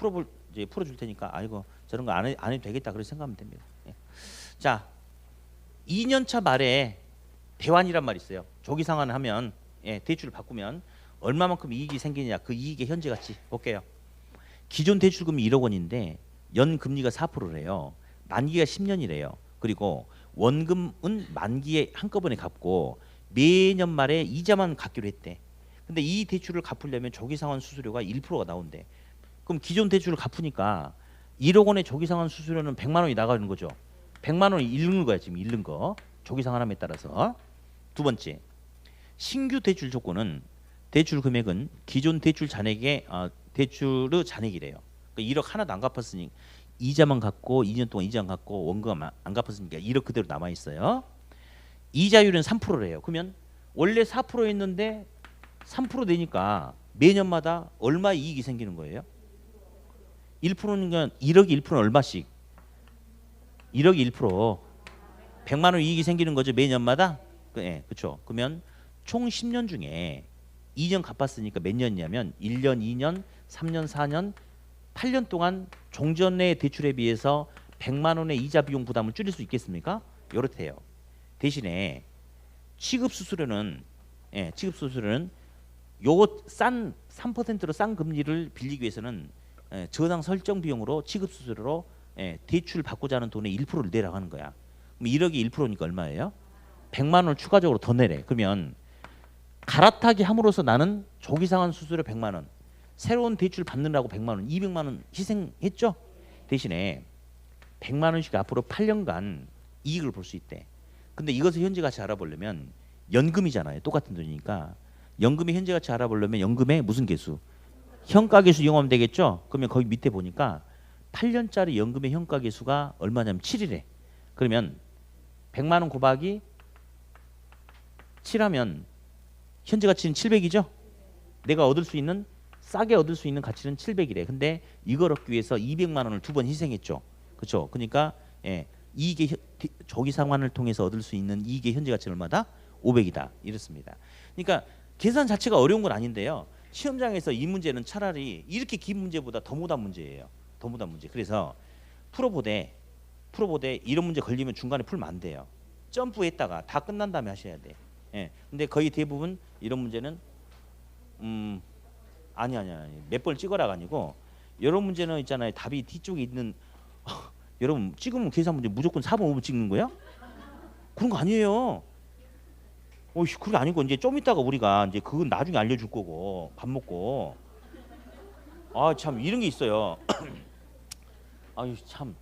S1: 이제 풀어줄 테니까 이거 저런 거 안 해도 되겠다. 그렇게 생각하면 됩니다. 예. 자, 2년차 말에 대환이란 말이 있어요. 조기 상환을 하면 대출을 바꾸면 얼마만큼 이익이 생기냐 그 이익의 현재 가치 볼게요. 기존 대출금이 1억 원인데 연 금리가 4%래요. 만기가 10년이래요. 그리고 원금은 만기에 한꺼번에 갚고 매년 말에 이자만 갚기로 했대. 근데 이 대출을 갚으려면 조기상환 수수료가 1%가 나온대. 그럼 기존 대출을 갚으니까 1억 원의 조기상환 수수료는 100만 원이 나가는 거죠. 100만 원이 잃는 거야 지금 잃는 거. 조기상환함에 따라서. 두 번째, 신규 대출 조건은 대출 금액은 기존 대출 잔액의 대출의 잔액이래요. 그러니까 1억 하나도 안 갚았으니 이자만 갚고 2년 동안 이자 안 갚고 원금 안 갚았으니까 1억 그대로 남아 있어요. 이자율은 3%래요. 그러면 원래 4%였는데 3% 내니까 매년마다 얼마 이익이 생기는 거예요? 1%니까 1억이 1%는 얼마씩? 1억이 1% 100만 원 이익이 생기는 거죠 매년마다. 네, 그렇죠. 그러면 총 10년 중에 2년 갚았으니까 몇 년이냐면 1년, 2년, 3년, 4년, 8년 동안 종전의 대출에 비해서 100만 원의 이자 비용 부담을 줄일 수 있겠습니까? 이렇대요. 대신에 취급 수수료는 취급 수수료는 요거 싼 3%로 싼 금리를 빌리기 위해서는 저당 설정 비용으로 취급 수수료로 대출 받고자 하는 돈의 1%를 내라고 하는 거야. 그럼 1억이 1%니까 얼마예요? 100만 원을 추가적으로 더 내래. 그러면 갈아타기 함으로써 나는 조기 상환 수수료 100만 원, 새로운 대출 받느라고 100만 원, 200만 원 희생했죠. 대신에 100만 원씩 앞으로 8년간 이익을 볼 수 있대. 근데 이것을 현재 가치 알아보려면 연금이잖아요. 똑같은 돈이니까. 연금의 현재 가치 알아보려면 연금의 무슨 계수? 현가계수 이용하면 되겠죠. 그러면 거기 밑에 보니까 8년짜리 연금의 현가계수가 얼마냐면 7이래. 그러면 100만 원 곱하기 7하면 현재 가치는 700이죠. 내가 얻을 수 있는 싸게 얻을 수 있는 가치는 700이래. 근데 이걸 얻기 위해서 200만 원을 두 번 희생했죠. 그렇죠? 그러니까 이익의 조기 상환을 통해서 얻을 수 있는 이익의 현재 가치는 얼마다? 500이다. 이렇습니다. 그러니까 계산 자체가 어려운 건 아닌데요. 시험장에서 이 문제는 차라리 이렇게 긴 문제보다 더 못한 문제예요. 더 못한 문제. 그래서 풀어보되 이런 문제 걸리면 중간에 풀면 안 돼요. 점프했다가 다 끝난 다음에 하셔야 돼. 근데 거의 대부분 이런 문제는 아니 몇 번 찍어라가 아니고 이런 문제는 있잖아요. 답이 뒤쪽에 있는 여러분 찍으면 계산 문제 무조건 4번 5번 찍는 거야? 그런 거 아니에요. 그게 아니고 이제 좀 이따가 우리가 이제 그건 나중에 알려줄 거고 밥 먹고 참 이런 게 있어요. 아유 참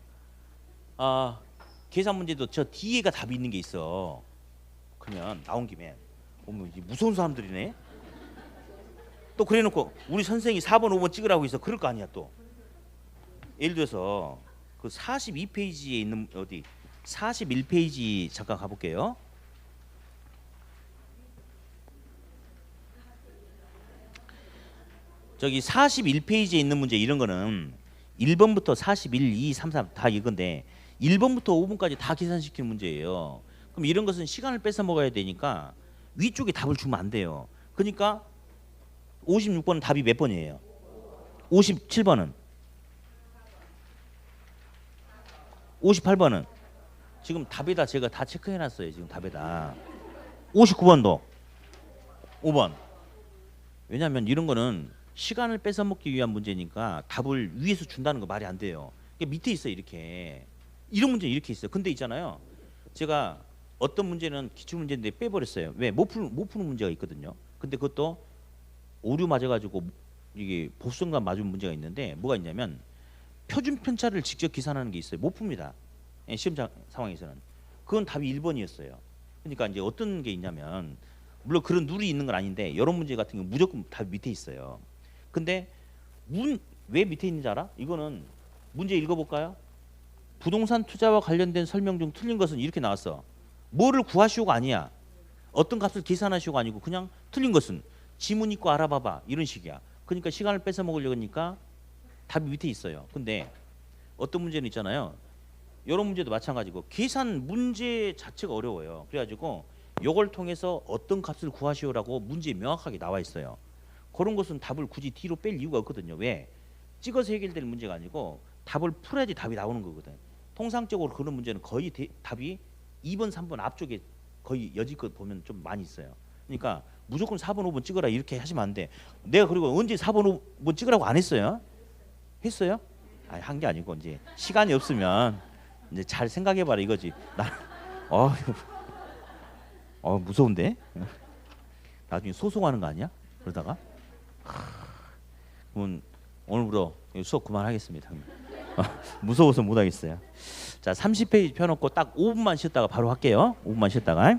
S1: 계산 문제도 저 뒤에가 답이 있는 게 있어. 그러면 나온 김에 무서운 사람들이네. 또 그래놓고 우리 선생이 4번 5번 찍으라고 해서 그럴 거 아니야 또. 예를 들어서 그 42페이지에 있는 어디 41페이지 잠깐 가볼게요. 저기 41페이지에 있는 문제 이런 거는 1번부터 41, 2, 3, 4 다 이건데 1번부터 5번까지 다 계산시키는 문제예요. 그럼 이런 것은 시간을 뺏어 먹어야 되니까 위쪽에 답을 주면 안 돼요. 그러니까 56번은 답이 몇 번이에요? 57번은? 58번은? 지금 답에다 제가 다 체크해놨어요. 지금 답에다 59번도 5번. 왜냐하면 이런 거는 시간을 뺏어 먹기 위한 문제니까 답을 위에서 준다는 거 말이 안 돼요. 밑에 있어요. 이렇게 이런 문제 이렇게 있어요. 근데 있잖아요. 제가 어떤 문제는 기출 문제인데 빼버렸어요. 왜? 못 푸는 문제가 있거든요. 근데 그것도 오류 맞아가지고 이게 복선과 맞은 문제가 있는데 뭐가 있냐면 표준 편차를 직접 계산하는 게 있어요. 못 풉니다. 시험 상황에서는. 그건 답이 1번이었어요. 그러니까 이제 어떤 게 있냐면 물론 그런 룰이 있는 건 아닌데 이런 문제 같은 경우 무조건 답이 밑에 있어요. 근데 왜 밑에 있는지 알아? 이거는 문제 읽어볼까요? 부동산 투자와 관련된 설명 중 틀린 것은 이렇게 나왔어. 뭐를 구하시오가 아니야. 어떤 값을 계산하시오가 아니고 그냥 틀린 것은 지문 있고 알아봐봐 이런 식이야. 그러니까 시간을 뺏어 먹으려고 하니까 답이 밑에 있어요. 근데 어떤 문제는 있잖아요. 이런 문제도 마찬가지고 계산 문제 자체가 어려워요. 그래가지고 이걸 통해서 어떤 값을 구하시오라고 문제에 명확하게 나와 있어요. 그런 것은 답을 굳이 뒤로 뺄 이유가 없거든요. 왜? 찍어서 해결될 문제가 아니고 답을 풀어야지 답이 나오는 거거든. 통상적으로 그런 문제는 거의 답이 2번, 3번 앞쪽에 거의 여지껏 보면 좀 많이 있어요. 그러니까 무조건 4번, 5번 찍어라 이렇게 하시면 안 돼. 내가 그리고 언제 4번, 5번 찍으라고 안 했어요? 했어요? 아니 한 게 아니고 이제 시간이 없으면 이제 잘 생각해봐라 이거지. 무서운데? 나중에 소송하는 거 아니야? 그러다가 그럼 오늘부터 수업 그만하겠습니다. 무서워서 못하겠어요. 자 30페이지 펴놓고 딱 5분만 쉬었다가 바로 할게요. 5분만 쉬었다가